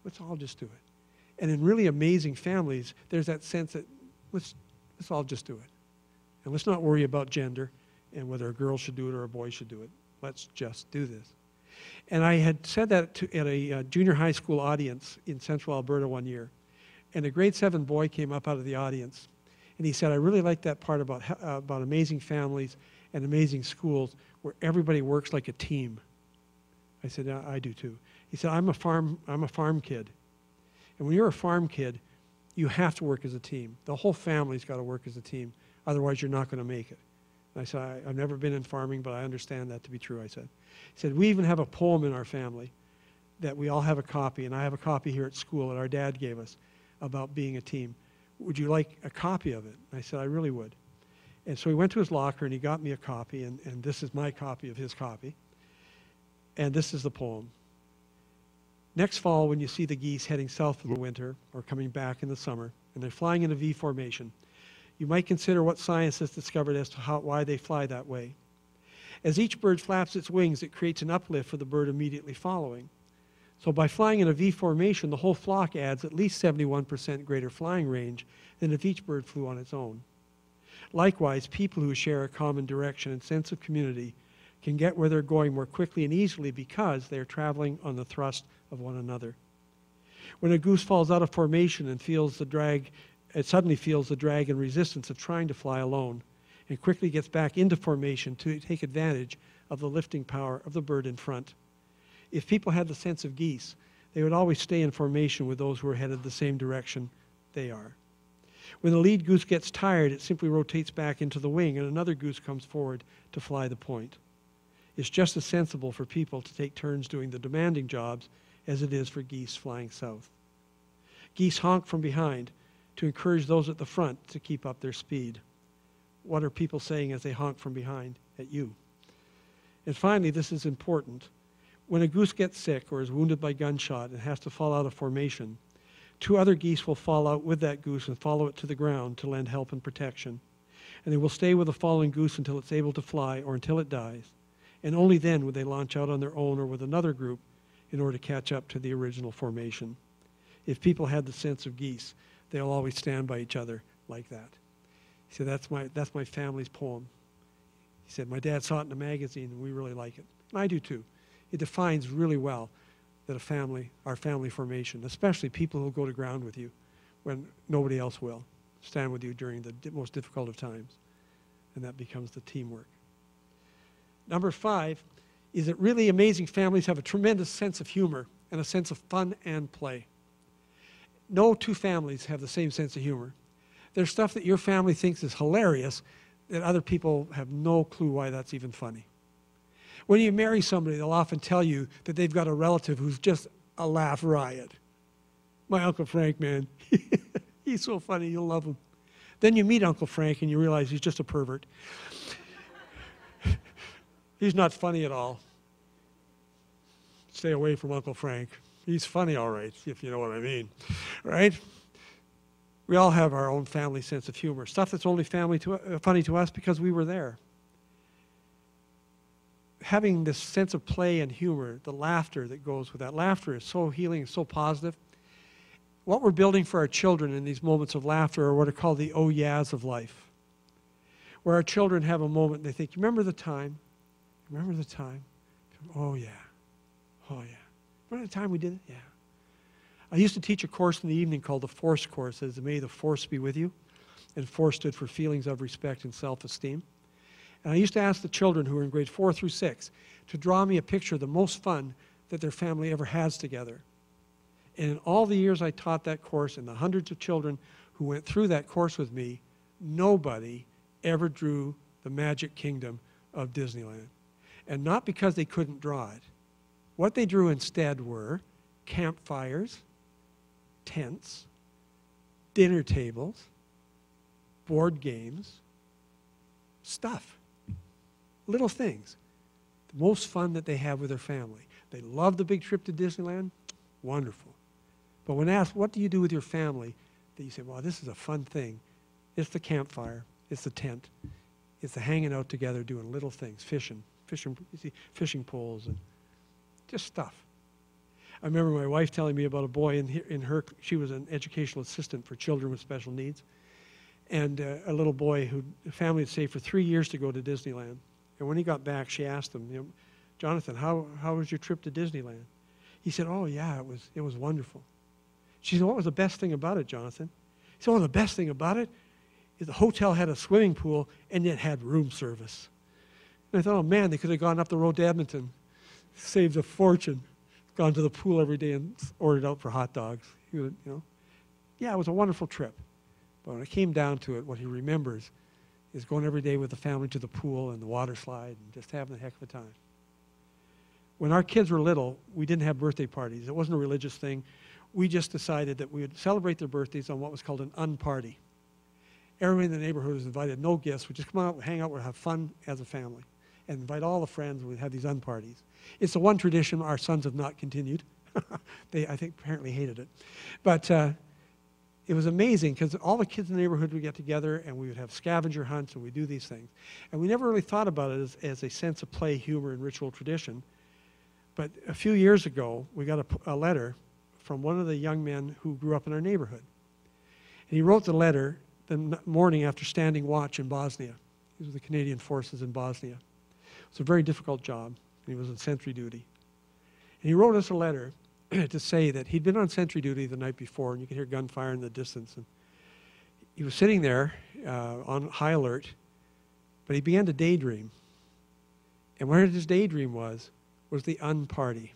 Let's all just do it. And in really amazing families, there's that sense that let's all just do it. And let's not worry about gender and whether a girl should do it or a boy should do it. Let's just do this. And I had said that at a junior high school audience in central Alberta one year. And a grade 7 boy came up out of the audience. And he said, I really like that part about amazing families and amazing schools where everybody works like a team. I said, I do too. He said, I'm a farm kid. And when you're a farm kid, you have to work as a team. The whole family's got to work as a team. Otherwise, you're not going to make it. And I said, I've never been in farming, but I understand that to be true, I said. He said, we even have a poem in our family that we all have a copy, and I have a copy here at school that our dad gave us about being a team. Would you like a copy of it? And I said, I really would. And so he went to his locker and he got me a copy, and this is my copy of his copy. And this is the poem. Next fall, when you see the geese heading south in the winter or coming back in the summer, and they're flying in a V formation, you might consider what science has discovered as to why they fly that way. As each bird flaps its wings, it creates an uplift for the bird immediately following. So by flying in a V formation, the whole flock adds at least 71% greater flying range than if each bird flew on its own. Likewise, people who share a common direction and sense of community can get where they're going more quickly and easily because they are traveling on the thrust of one another. When a goose falls out of formation and feels the drag, it suddenly feels the drag and resistance of trying to fly alone, and quickly gets back into formation to take advantage of the lifting power of the bird in front. If people had the sense of geese, they would always stay in formation with those who are headed the same direction they are. When the lead goose gets tired, it simply rotates back into the wing, and another goose comes forward to fly the point. It's just as sensible for people to take turns doing the demanding jobs as it is for geese flying south. Geese honk from behind to encourage those at the front to keep up their speed. What are people saying as they honk from behind at you? And finally, this is important. When a goose gets sick or is wounded by gunshot and has to fall out of formation, 2 other geese will fall out with that goose and follow it to the ground to lend help and protection. And they will stay with the fallen goose until it's able to fly or until it dies. And only then would they launch out on their own or with another group in order to catch up to the original formation. If people had the sense of geese, they'll always stand by each other like that. He said, that's my family's poem. He said, my dad saw it in a magazine and we really like it. And I do too. It defines really well that our family formation, especially people who go to ground with you when nobody else will, stand with you during the most difficult of times. And that becomes the teamwork. Number 5 is that really amazing families have a tremendous sense of humor and a sense of fun and play. No 2 families have the same sense of humor. There's stuff that your family thinks is hilarious that other people have no clue why that's even funny. When you marry somebody, they'll often tell you that they've got a relative who's just a laugh riot. My Uncle Frank, man, he's so funny, you'll love him. Then you meet Uncle Frank and you realize he's just a pervert. He's not funny at all. Stay away from Uncle Frank. He's funny, all right, if you know what I mean, right? We all have our own family sense of humor, stuff that's only funny to us because we were there. Having this sense of play and humor, the laughter that goes with that. Laughter is so healing, so positive. What we're building for our children in these moments of laughter are what are called the oh yeahs of life, where our children have a moment and they think, remember the time? Remember the time? Oh yeah, oh yeah. Remember the time we did it? Yeah. I used to teach a course in the evening called the Force Course. It's May the Force be with you. And Force stood for feelings of respect and self-esteem. And I used to ask the children who were in grade 4 through 6 to draw me a picture of the most fun that their family ever has together. And in all the years I taught that course and the hundreds of children who went through that course with me, nobody ever drew the Magic Kingdom of Disneyland. And not because they couldn't draw it. What they drew instead were campfires, tents, dinner tables, board games, stuff, little things. The most fun that they have with their family. They love the big trip to Disneyland, wonderful. But when asked, what do you do with your family, that you say, well, this is a fun thing. It's the campfire, it's the tent, it's the hanging out together doing little things, fishing, you see, fishing poles and just stuff. I remember my wife telling me about a boy she was an educational assistant for children with special needs, and a little boy who the family had saved for 3 years to go to Disneyland. And when he got back, she asked him, Jonathan, how was your trip to Disneyland? He said, oh yeah, it was wonderful. She said, what was the best thing about it, Jonathan? He said, the best thing about it is the hotel had a swimming pool and it had room service. And I thought, oh man, they could have gone up the road to Edmonton, saved a fortune, gone to the pool every day and ordered out for hot dogs. Yeah, it was a wonderful trip. But when it came down to it, what he remembers is going every day with the family to the pool and the water slide and just having a heck of a time. When our kids were little, we didn't have birthday parties. It wasn't a religious thing. We just decided that we would celebrate their birthdays on what was called an unparty. Everyone in the neighborhood was invited, no gifts. We'd just come out, hang out, we'd have fun as a family, and invite all the friends, and we'd have these unparties. It's the one tradition our sons have not continued. They, I think, apparently hated it. But it was amazing because all the kids in the neighborhood would get together and we would have scavenger hunts and we'd do these things. And we never really thought about it as a sense of play, humor, and ritual tradition. But a few years ago, we got a letter from one of the young men who grew up in our neighborhood. And he wrote the letter the morning after standing watch in Bosnia. He was with the Canadian Forces in Bosnia. It was a very difficult job. He was on sentry duty. And he wrote us a letter to say that he'd been on sentry duty the night before, and you could hear gunfire in the distance. And he was sitting there on high alert, but he began to daydream. And what his daydream was the unparty.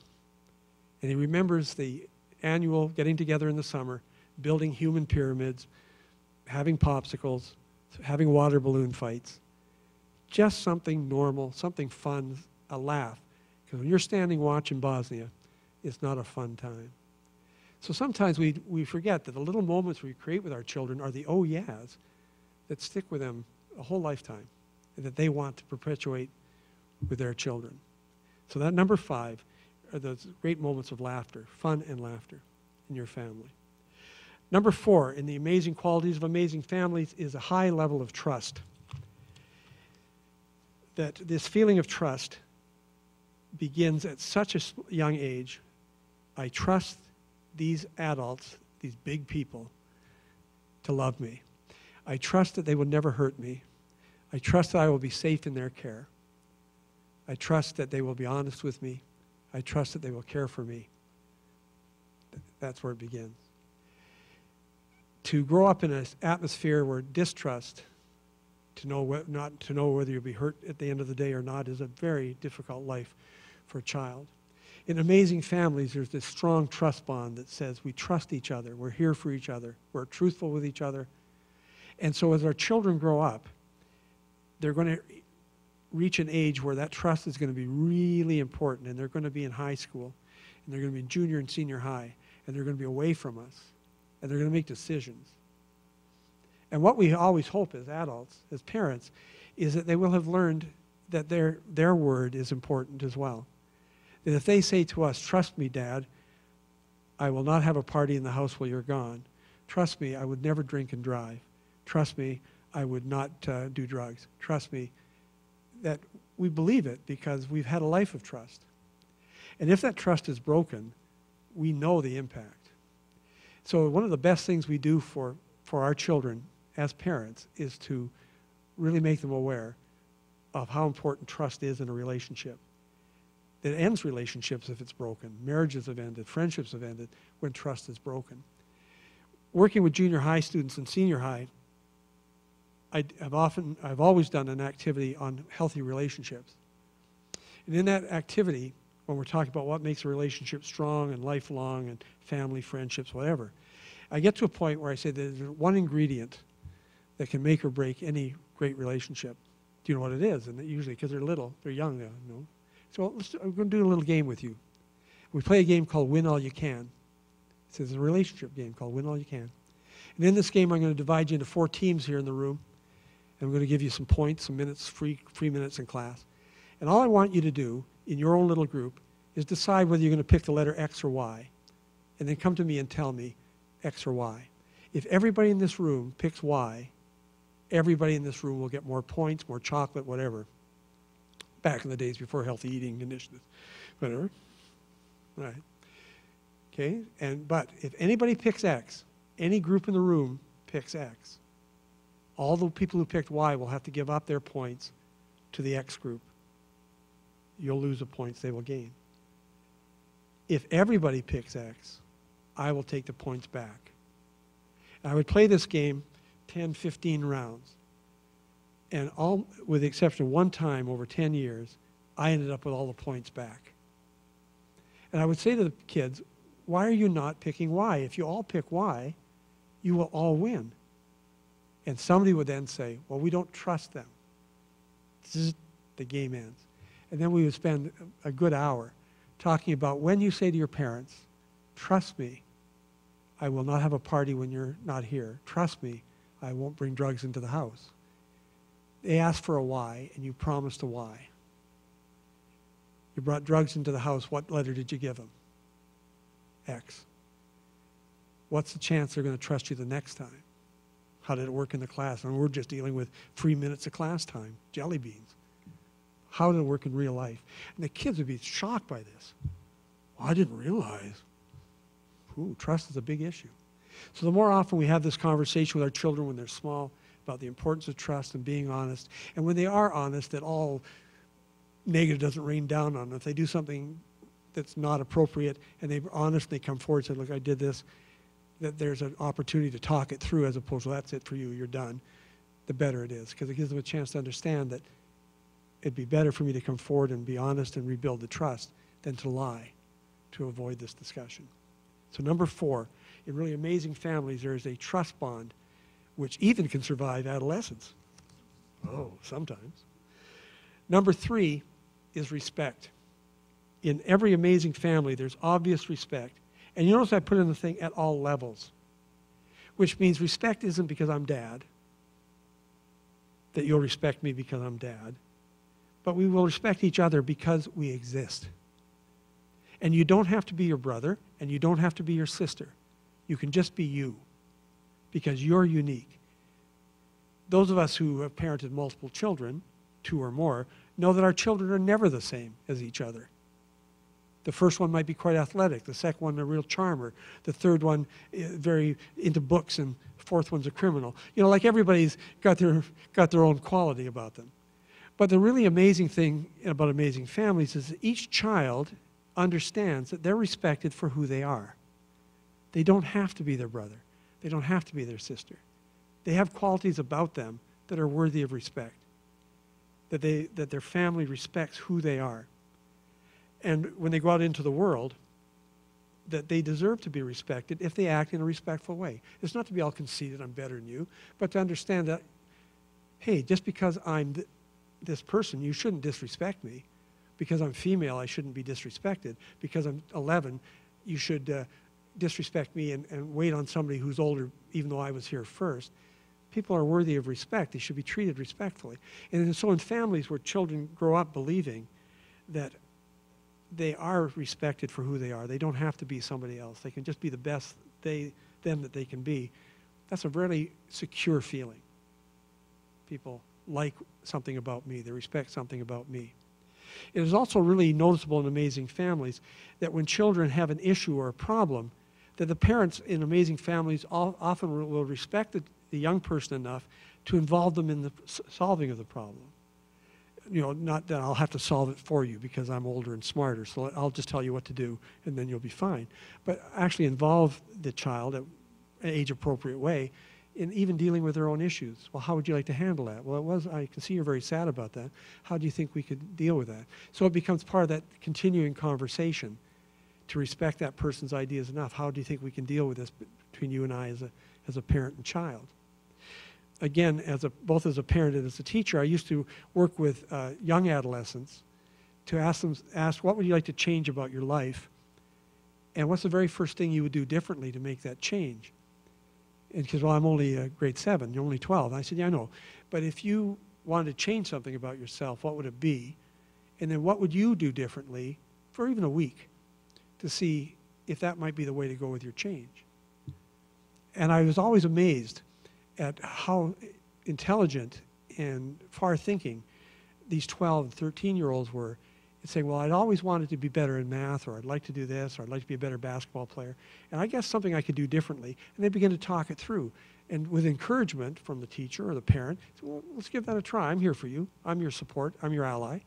And he remembers the annual getting together in the summer, building human pyramids, having popsicles, having water balloon fights. Just something normal, something fun, a laugh. Because when you're standing watch in Bosnia, it's not a fun time. So sometimes we forget that the little moments we create with our children are the oh yeahs that stick with them a whole lifetime and that they want to perpetuate with their children. So that number 5 are those great moments of laughter, fun and laughter in your family. Number 4 in the amazing qualities of amazing families is a high level of trust. That this feeling of trust begins at such a young age. I trust these adults, these big people, to love me. I trust that they will never hurt me. I trust that I will be safe in their care. I trust that they will be honest with me. I trust that they will care for me. That's where it begins. To grow up in an atmosphere where distrust, not to know whether you'll be hurt at the end of the day or not, is a very difficult life for a child. In amazing families, there's this strong trust bond that says we trust each other, we're here for each other, we're truthful with each other. And so as our children grow up, they're going to reach an age where that trust is going to be really important, and they're going to be in high school, and they're going to be in junior and senior high, and they're going to be away from us, and they're going to make decisions. And what we always hope as adults, as parents, is that they will have learned that their word is important as well. That if they say to us, trust me, Dad, I will not have a party in the house while you're gone. Trust me, I would never drink and drive. Trust me, I would not do drugs. Trust me, that we believe it because we've had a life of trust. And if that trust is broken, we know the impact. So one of the best things we do for our children as parents is to really make them aware of how important trust is in a relationship. It ends relationships if it's broken. Marriages have ended. Friendships have ended when trust is broken. Working with junior high students and senior high, I've always done an activity on healthy relationships. And in that activity, when we're talking about what makes a relationship strong and lifelong and family, friendships, whatever, I get to a point where I say there's one ingredient that can make or break any great relationship. Do you know what it is? And usually, because they're little, they're young, you know. So I'm going to do a little game with you. We play a game called Win All You Can. It's a relationship game called Win All You Can. And in this game, I'm going to divide you into 4 teams here in the room. And I'm going to give you some points, some minutes, free minutes in class. And all I want you to do in your own little group is decide whether you're going to pick the letter X or Y. And then come to me and tell me X or Y. If everybody in this room picks Y, everybody in this room will get more points, more chocolate, whatever. Back in the days before healthy eating initiatives, whatever. All right. Okay. But if anybody picks X, any group in the room picks X, all the people who picked Y will have to give up their points to the X group. You'll lose the points they will gain. If everybody picks X, I will take the points back. And I would play this game 10, 15 rounds. And all, with the exception of one time over 10 years, I ended up with all the points back. And I would say to the kids, why are you not picking Y? If you all pick Y, you will all win. And somebody would then say, well, we don't trust them. Zzz, the game ends. And then we would spend a good hour talking about when you say to your parents, trust me, I will not have a party when you're not here. Trust me, I won't bring drugs into the house. They asked for a why, and you promised a why. You brought drugs into the house. What letter did you give them? X. What's the chance they're going to trust you the next time? How did it work in the class? And we're just dealing with 3 minutes of class time, jelly beans. How did it work in real life? And the kids would be shocked by this. Well, I didn't realize. Ooh, trust is a big issue. So the more often we have this conversation with our children when they're small about the importance of trust and being honest, and when they are honest, that all negative doesn't rain down on them. If they do something that's not appropriate and they're honest, they come forward and say, look, I did this, that there's an opportunity to talk it through as opposed to, well, that's it for you, you're done, the better it is, because it gives them a chance to understand that it'd be better for me to come forward and be honest and rebuild the trust than to lie to avoid this discussion. So number 4, in really amazing families, there is a trust bond which even can survive adolescence. Oh, sometimes. Number 3 is respect. In every amazing family, there's obvious respect. And you notice I put in the thing at all levels, which means respect isn't because I'm dad, that you'll respect me because I'm dad, but we will respect each other because we exist. And you don't have to be your brother, and you don't have to be your sister. You can just be you, because you're unique. Those of us who have parented multiple children, 2 or more, know that our children are never the same as each other. The first one might be quite athletic, the second one a real charmer, the third one very into books, and the fourth one's a criminal. You know, like everybody's got their own quality about them. But the really amazing thing about amazing families is that each child understands that they're respected for who they are. They don't have to be their brother. They don't have to be their sister. They have qualities about them that are worthy of respect, that their family respects who they are. And when they go out into the world, that they deserve to be respected if they act in a respectful way. It's not to be all conceited, I'm better than you, but to understand that, hey, just because I'm this person, you shouldn't disrespect me. Because I'm female, I shouldn't be disrespected. Because I'm 11, you should disrespect me and wait on somebody who's older, even though I was here first. People are worthy of respect. They should be treated respectfully. And so in families where children grow up believing that they are respected for who they are, they don't have to be somebody else. They can just be the best them that they can be. That's a really secure feeling. People like something about me. They respect something about me. It is also really noticeable in amazing families that when children have an issue or a problem, that the parents in amazing families often will respect the young person enough to involve them in the solving of the problem. You know, not that I'll have to solve it for you because I'm older and smarter, so I'll just tell you what to do and then you'll be fine. But actually involve the child in an age-appropriate way in even dealing with their own issues. Well, how would you like to handle that? Well, I can see you're very sad about that. How do you think we could deal with that? So it becomes part of that continuing conversation to respect that person's ideas enough. How do you think we can deal with this between you and I as a parent and child? Again, both as a parent and as a teacher, I used to work with young adolescents to ask what would you like to change about your life, and what's the very first thing you would do differently to make that change? And because, well, I'm only grade 7, you're only 12. And I said, yeah, I know. But if you wanted to change something about yourself, what would it be? And then what would you do differently for even a week to see if that might be the way to go with your change? And I was always amazed at how intelligent and far-thinking these 12 and 13-year-olds were in saying, well, I'd always wanted to be better in math, or I'd like to do this, or I'd like to be a better basketball player, and I guess something I could do differently. And they begin to talk it through. And with encouragement from the teacher or the parent, say, well, let's give that a try. I'm here for you. I'm your support. I'm your ally.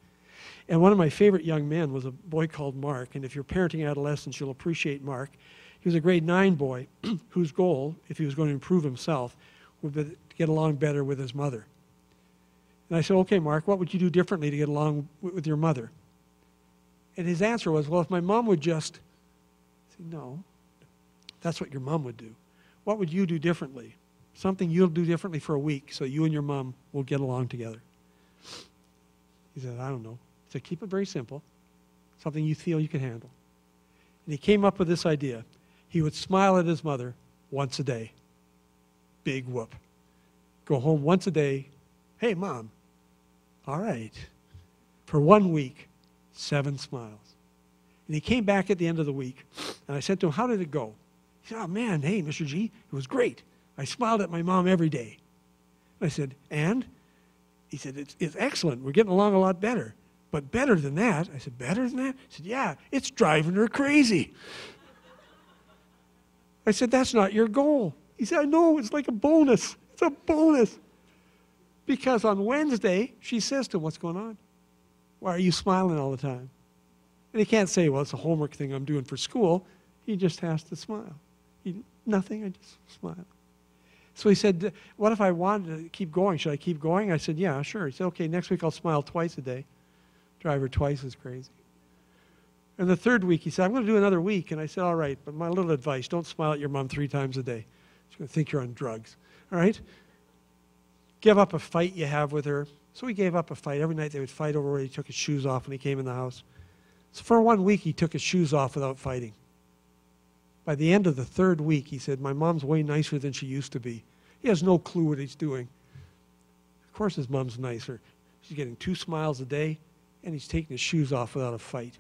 And one of my favorite young men was a boy called Mark, and if you're parenting adolescents, you'll appreciate Mark. He was a grade 9 boy whose goal, if he was going to improve himself, would be to get along better with his mother. And I said, okay, Mark, what would you do differently to get along with your mother? And his answer was, well, if my mom would just, I said, no, that's what your mom would do. What would you do differently? Something you'll do differently for a week so you and your mom will get along together. He said, I don't know. He said, keep it very simple, something you feel you can handle. And he came up with this idea. He would smile at his mother once a day. Big whoop. go home once a day. Hey, Mom. All right. For 1 week, 7 smiles. And he came back at the end of the week, and I said to him, how did it go? He said, oh, man, hey, Mr. G, it was great. I smiled at my mom every day. And I said, and? He said, it's excellent. We're getting along a lot better. But better than that. I said, better than that? He said, yeah, it's driving her crazy. I said, that's not your goal. He said, I know, it's like a bonus. It's a bonus. Because on Wednesday, she says to him, what's going on? Why are you smiling all the time? And he can't say, well, it's a homework thing I'm doing for school. He just has to smile. Nothing, I just smile. So he said, what if I wanted to keep going? Should I keep going? I said, yeah, sure. He said, okay, next week I'll smile twice a day. Drive her twice as crazy. And the third week, he said, I'm going to do another week. And I said, all right, but my little advice, don't smile at your mom 3 times a day. She's going to think you're on drugs. All right? Give up a fight you have with her. So he gave up a fight. Every night they would fight over where he took his shoes off when he came in the house. So for 1 week, he took his shoes off without fighting. By the end of the third week, he said, my mom's way nicer than she used to be. He has no clue what he's doing. Of course his mom's nicer. She's getting 2 smiles a day, and he's taking his shoes off without a fight.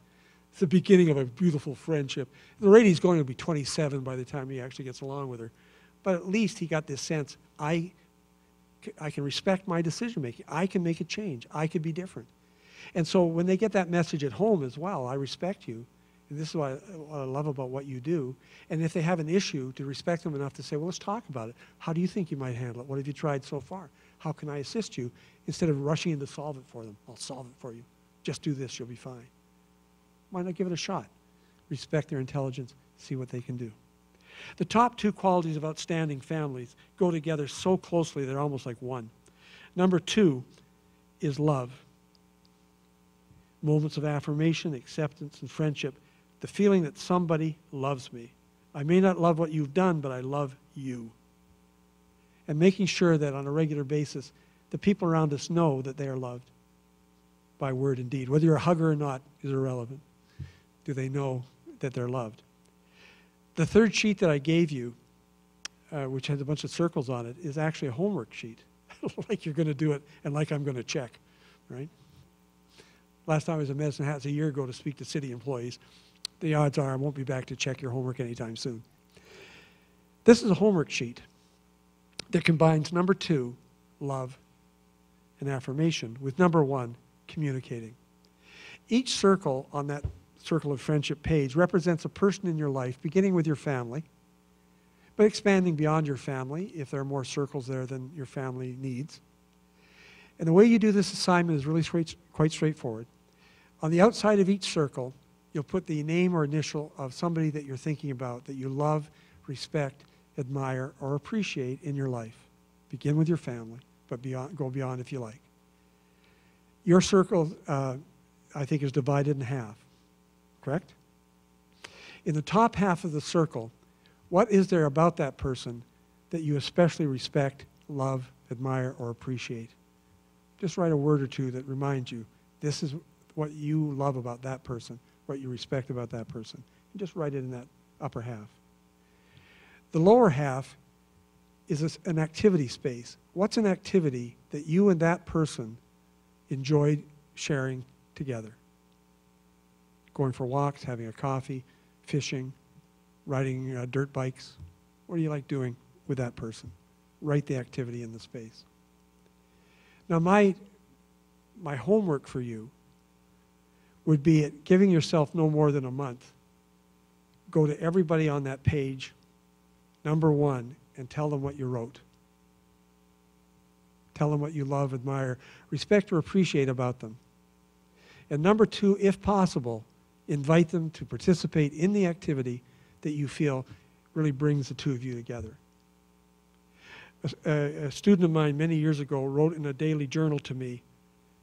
It's the beginning of a beautiful friendship. At the rate he's going to be 27 by the time he actually gets along with her. But at least he got this sense, I can respect my decision making. I can make a change. I could be different. And so when they get that message at home as well, I respect you. And this is what I love about what you do. And if they have an issue, to respect them enough to say, well, let's talk about it. How do you think you might handle it? What have you tried so far? How can I assist you? Instead of rushing in to solve it for them. I'll solve it for you. Just do this, you'll be fine. Why not give it a shot? Respect their intelligence, see what they can do. The top 2 qualities of outstanding families go together so closely they're almost like one. Number 2 is love. Moments of affirmation, acceptance, and friendship. The feeling that somebody loves me. I may not love what you've done, but I love you. And making sure that on a regular basis, the people around us know that they are loved by word and deed. Whether you're a hugger or not is irrelevant. Do they know that they're loved? The third sheet that I gave you, which has a bunch of circles on it, is actually a homework sheet. Like you're going to do it and like I'm going to check, right? Last time I was in Medicine Hats a year ago to speak to city employees. The odds are I won't be back to check your homework anytime soon. This is a homework sheet that combines number 2, love and affirmation, with number 1, communicating. Each circle on that circle of friendship page represents a person in your life, beginning with your family, but expanding beyond your family if there are more circles there than your family needs. And the way you do this assignment is really quite straightforward. On the outside of each circle, you'll put the name or initial of somebody that you're thinking about, that you love, respect, admire, or appreciate in your life. Begin with your family, but go beyond if you like. Your circle, I think, is divided in half, correct? In the top half of the circle, what is there about that person that you especially respect, love, admire, or appreciate? Just write a word or 2 that reminds you, this is what you love about that person, what you respect about that person. And just write it in that upper half. The lower half is an activity space. What's an activity that you and that person enjoyed sharing together? Going for walks, having a coffee, fishing, riding dirt bikes. What do you like doing with that person? Write the activity in the space. Now my homework for you would be at giving yourself no more than a month. Go to everybody on that page, number 1, and tell them what you wrote. Tell them what you love, admire, respect, or appreciate about them. And number 2, if possible, invite them to participate in the activity that you feel really brings the 2 of you together. A student of mine many years ago wrote in a daily journal to me,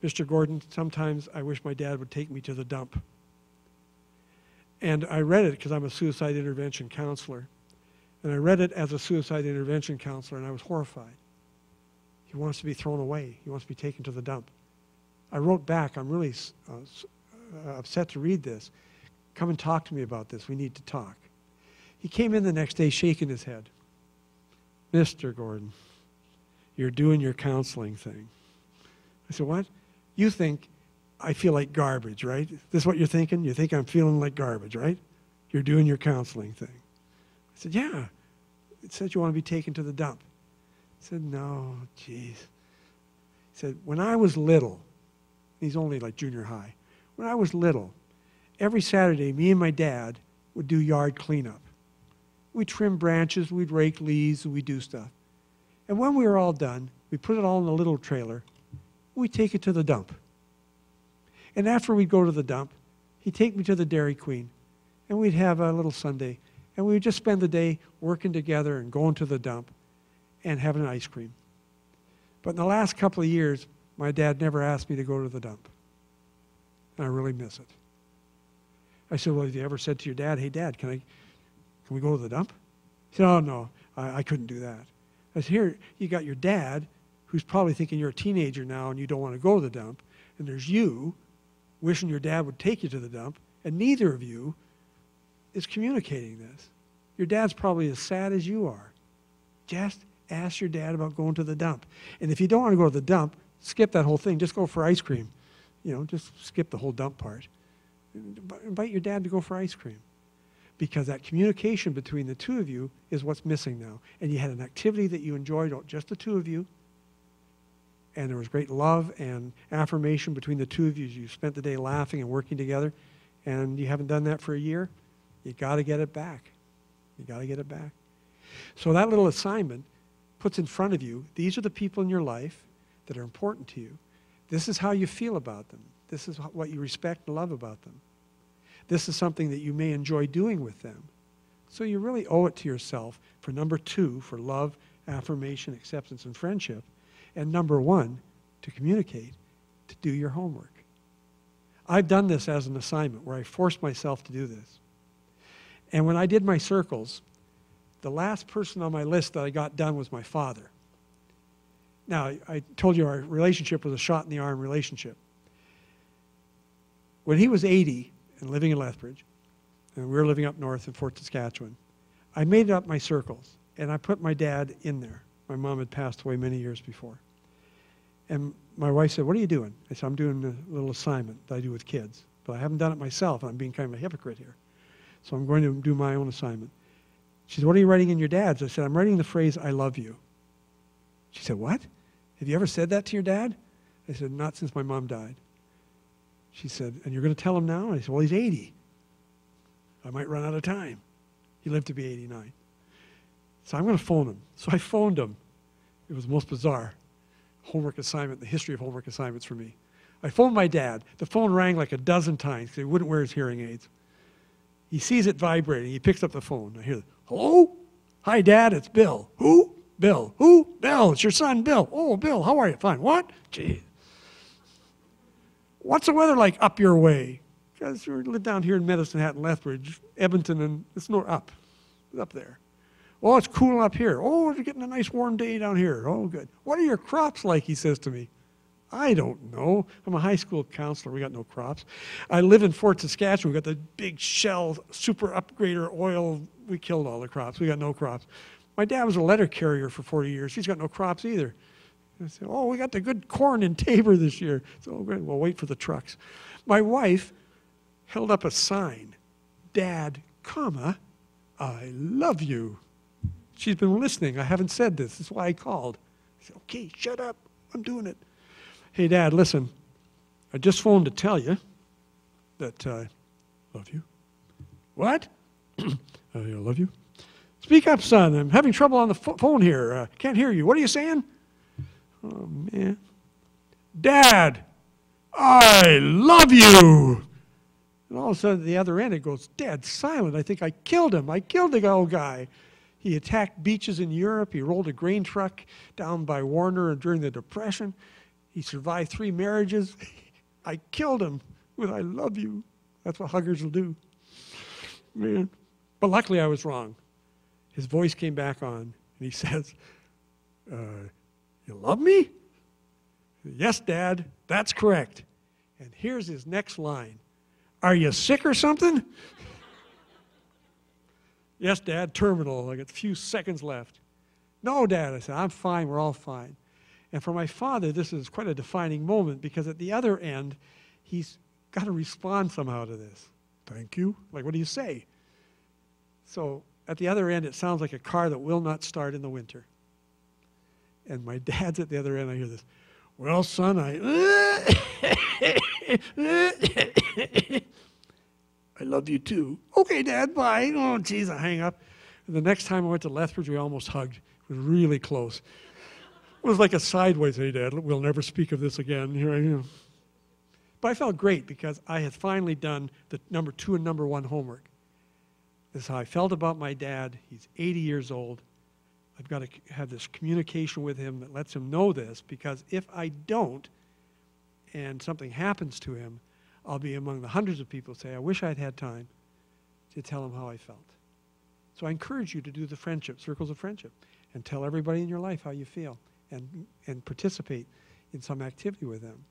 Mr. Gordon, sometimes I wish my dad would take me to the dump. And I read it because I'm a suicide intervention counselor. And I read it as a suicide intervention counselor, and I was horrified. He wants to be thrown away. He wants to be taken to the dump. I wrote back, I'm really upset to read this. Come and talk to me about this. We need to talk. He came in the next day shaking his head. Mr. Gordon, You're doing your counseling thing. I said, what? You think I feel like garbage, right? This is what you're thinking? You think I'm feeling like garbage, right? You're doing your counseling thing. I said, yeah. It says you want to be taken to the dump. I said, no, geez. He said, when I was little, he's only like junior high. When I was little, every Saturday, me and my dad would do yard cleanup. We'd trim branches, we'd rake leaves, we'd do stuff. And when we were all done, we'd put it all in a little trailer, we'd take it to the dump. And after we'd go to the dump, he'd take me to the Dairy Queen, and we'd have a little sundae, and we would just spend the day working together and going to the dump and having ice cream. But in the last couple of years, my dad never asked me to go to the dump. And I really miss it. I said, well, have you ever said to your dad, hey, Dad, can we go to the dump? He said, oh, no, I couldn't do that. I said, here, you got your dad, who's probably thinking you're a teenager now and you don't want to go to the dump, and there's you wishing your dad would take you to the dump, and neither of you is communicating this. Your dad's probably as sad as you are. Just ask your dad about going to the dump. And if you don't want to go to the dump, skip that whole thing. Just go for ice cream. Just skip the whole dump part. Invite your dad to go for ice cream. Because that communication between the two of you is what's missing now. And you had an activity that you enjoyed, just the two of you. And there was great love and affirmation between the two of you. You spent the day laughing and working together. And you haven't done that for a year. You got to get it back. You got to get it back. So that little assignment puts in front of you, these are the people in your life that are important to you. This is how you feel about them. This is what you respect and love about them. This is something that you may enjoy doing with them. So you really owe it to yourself for number 2, for love, affirmation, acceptance, and friendship. And number 1, to communicate, to do your homework. I've done this as an assignment where I forced myself to do this. And when I did my circles, the last person on my list that I got done was my father. Now, I told you our relationship was a shot-in-the-arm relationship. When he was 80 and living in Lethbridge, and we were living up north in Fort Saskatchewan, I made up my circles, and I put my dad in there. My mom had passed away many years before. And my wife said, what are you doing? I said, I'm doing a little assignment that I do with kids, but I haven't done it myself, and I'm being kind of a hypocrite here. So I'm going to do my own assignment. She said, what are you writing in your dad's? I said, I'm writing the phrase, I love you. She said, what? Have you ever said that to your dad? I said, not since my mom died. She said, and you're going to tell him now? I said, well, he's 80. I might run out of time. He lived to be 89. So I'm going to phone him. So I phoned him. It was the most bizarre homework assignment, the history of homework assignments for me. I phoned my dad. The phone rang like a dozen times because he wouldn't wear his hearing aids. He sees it vibrating. He picks up the phone. I hear, hello? Hi, Dad, it's Bill. Who? Bill. Who? Bill, it's your son, Bill. Oh, Bill, how are you? Fine. What? Gee. What's the weather like up your way? Because we live down here in Medicine Hat and Lethbridge, Edmonton, and it's not up. It's up there. Oh, it's cool up here. Oh, we're getting a nice warm day down here. Oh, good. What are your crops like, he says to me. I don't know. I'm a high school counselor. We got no crops. I live in Fort Saskatchewan. We got the big Shell super upgrader oil. We killed all the crops. We got no crops. My dad was a letter carrier for 40 years. He's got no crops either. I said, oh, we got the good corn in Tabor this year. So we'll wait for the trucks. My wife held up a sign, Dad, comma, I love you. She's been listening. I haven't said this. That's why I called. I said, okay, shut up. I'm doing it. Hey, Dad, listen. I just phoned to tell you that I love you. What? I love you. Speak up, son. I'm having trouble on the phone here. Can't hear you. What are you saying? Oh, man. Dad, I love you. And all of a sudden, at the other end, it goes dead silent. I think I killed him. I killed the old guy. He attacked beaches in Europe. He rolled a grain truck down by Warner during the Depression. He survived 3 marriages. I killed him with I love you. That's what huggers will do. Man. But luckily, I was wrong. His voice came back on, and he says, you love me? Yes, Dad, that's correct. And here's his next line. Are you sick or something? Yes, Dad, terminal. I got a few seconds left. No, Dad, I said, I'm fine. We're all fine. And for my father, this is quite a defining moment because at the other end, he's got to respond somehow to this. Thank you. Like, what do you say? So at the other end, it sounds like a car that will not start in the winter. And my dad's at the other end. I hear this. Well, son, I love you too. Okay, Dad, bye. Oh, geez, I hang up. And the next time I went to Lethbridge, we almost hugged. It was really close. It was like a sideways, hey, Dad, we'll never speak of this again. Here I am. But I felt great because I had finally done the number 2 and number 1 homework. This is how I felt about my dad. He's 80 years old. I've got to have this communication with him that lets him know this, because if I don't and something happens to him, I'll be among the hundreds of people who say, I wish I'd had time to tell him how I felt. So I encourage you to do the friendship, circles of friendship, and tell everybody in your life how you feel and participate in some activity with them.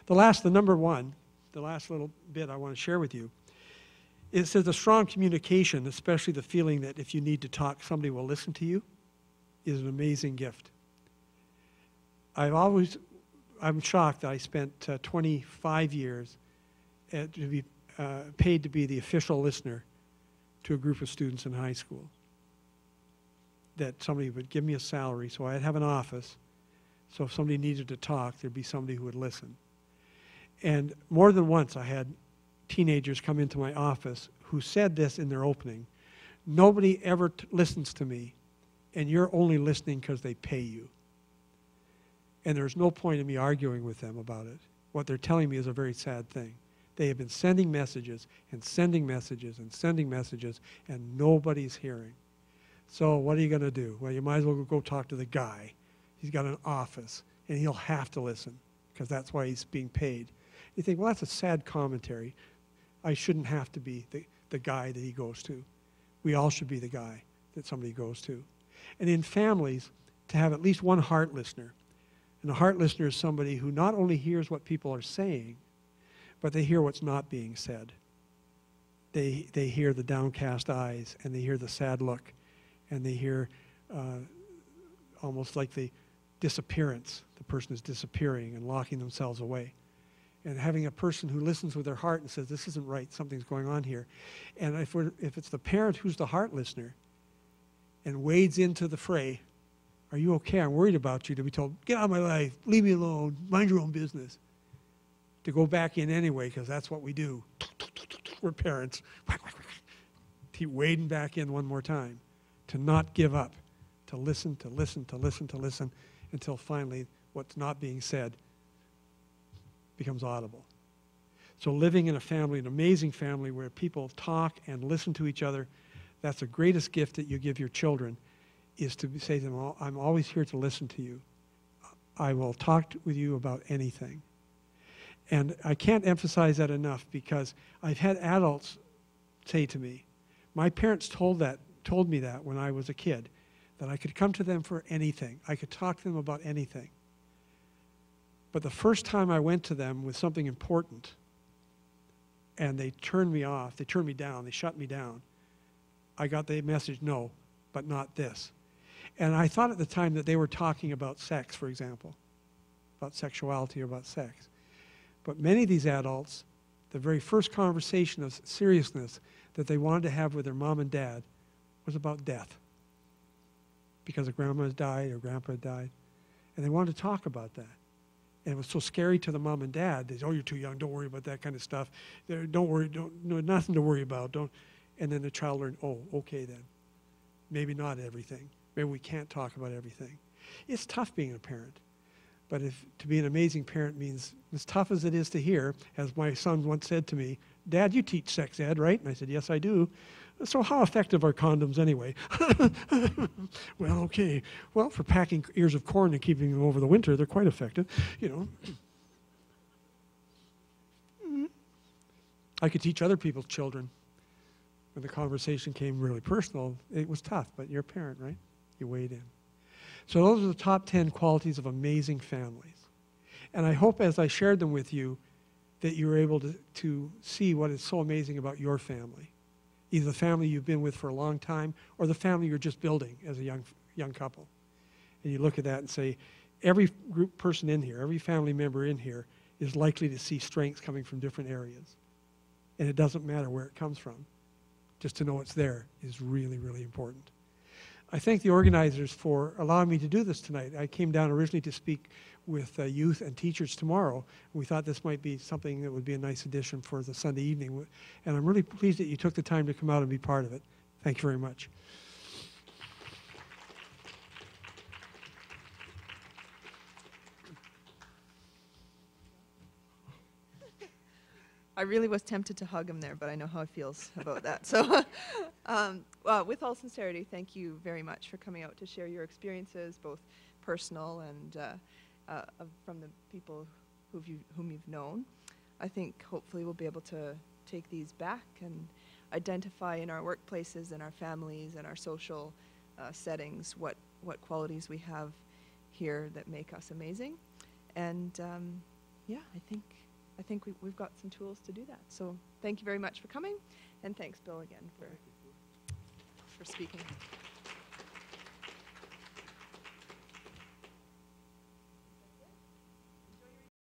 The number 1, the last little bit I want to share with you, it says a strong communication, especially the feeling that if you need to talk, somebody will listen to you, is an amazing gift. I'm shocked that I spent 25 years to be paid to be the official listener to a group of students in high school. That somebody would give me a salary, so I'd have an office, so if somebody needed to talk, there'd be somebody who would listen. And more than once I had teenagers come into my office who said this in their opening: nobody ever listens to me, and you're only listening because they pay you. And there's no point in me arguing with them about it. What they're telling me is a very sad thing. They have been sending messages and sending messages and sending messages, and nobody's hearing. So what are you going to do? Well, you might as well go talk to the guy. He's got an office, and he'll have to listen, because that's why he's being paid. You think, well, that's a sad commentary. I shouldn't have to be the guy that he goes to. We all should be the guy that somebody goes to. And in families, to have at least one heart listener. And a heart listener is somebody who not only hears what people are saying, but they hear what's not being said. They hear the downcast eyes, and they hear the sad look, and they hear almost like the disappearance. The person is disappearing and locking themselves away. And having a person who listens with their heart and says, this isn't right, something's going on here. And if it's the parent who's the heart listener and wades into the fray, are you okay? I'm worried about you, to be told, get out of my life, leave me alone, mind your own business. To go back in anyway, because that's what we do. We're parents. Keep wading back in one more time. To not give up. To listen, to listen, to listen, to listen, until finally what's not being said becomes audible. So living in a family, an amazing family where people talk and listen to each other, that's the greatest gift that you give your children, is to say to them, I'm always here to listen to you. I will talk with you about anything. And I can't emphasize that enough, because I've had adults say to me, my parents told me that when I was a kid, that I could come to them for anything. I could talk to them about anything. But the first time I went to them with something important, and they turned me off, they turned me down, they shut me down, I got the message, no, but not this. And I thought at the time that they were talking about sex, for example, about sexuality or about sex. But many of these adults, the very first conversation of seriousness that they wanted to have with their mom and dad was about death. Because a grandma had died or grandpa had died. And they wanted to talk about that. And it was so scary to the mom and dad. They said, oh, you're too young, don't worry about that kind of stuff. Don't worry, nothing to worry about. And then the child learned, oh, okay then. Maybe not everything. Maybe we can't talk about everything. It's tough being a parent. But to be an amazing parent means, as tough as it is to hear, as my son once said to me, Dad, you teach sex ed, right? And I said, yes, I do. So how effective are condoms anyway? Well, okay. Well, for packing ears of corn and keeping them over the winter, they're quite effective, you know. I could teach other people's children. When the conversation came really personal, it was tough, but you're a parent, right? You weighed in. So those are the top 10 qualities of amazing families. And I hope as I shared them with you that you were able to see what is so amazing about your family. Either the family you've been with for a long time or the family you're just building as a young couple. And you look at that and say, every group person in here, every family member in here is likely to see strengths coming from different areas. And it doesn't matter where it comes from. Just to know it's there is really, really important. I thank the organizers for allowing me to do this tonight. I came down originally to speak with youth and teachers tomorrow. We thought this might be something that would be a nice addition for the Sunday evening. And I'm really pleased that you took the time to come out and be part of it. Thank you very much. I really was tempted to hug him there, but I know how he feels about that. So with all sincerity, thank you very much for coming out to share your experiences, both personal and from the people whom you've known. I think hopefully we'll be able to take these back and identify in our workplaces and our families and our social settings what qualities we have here that make us amazing. And yeah, I think we've got some tools to do that. So thank you very much for coming, and thanks, Bill, again for speaking.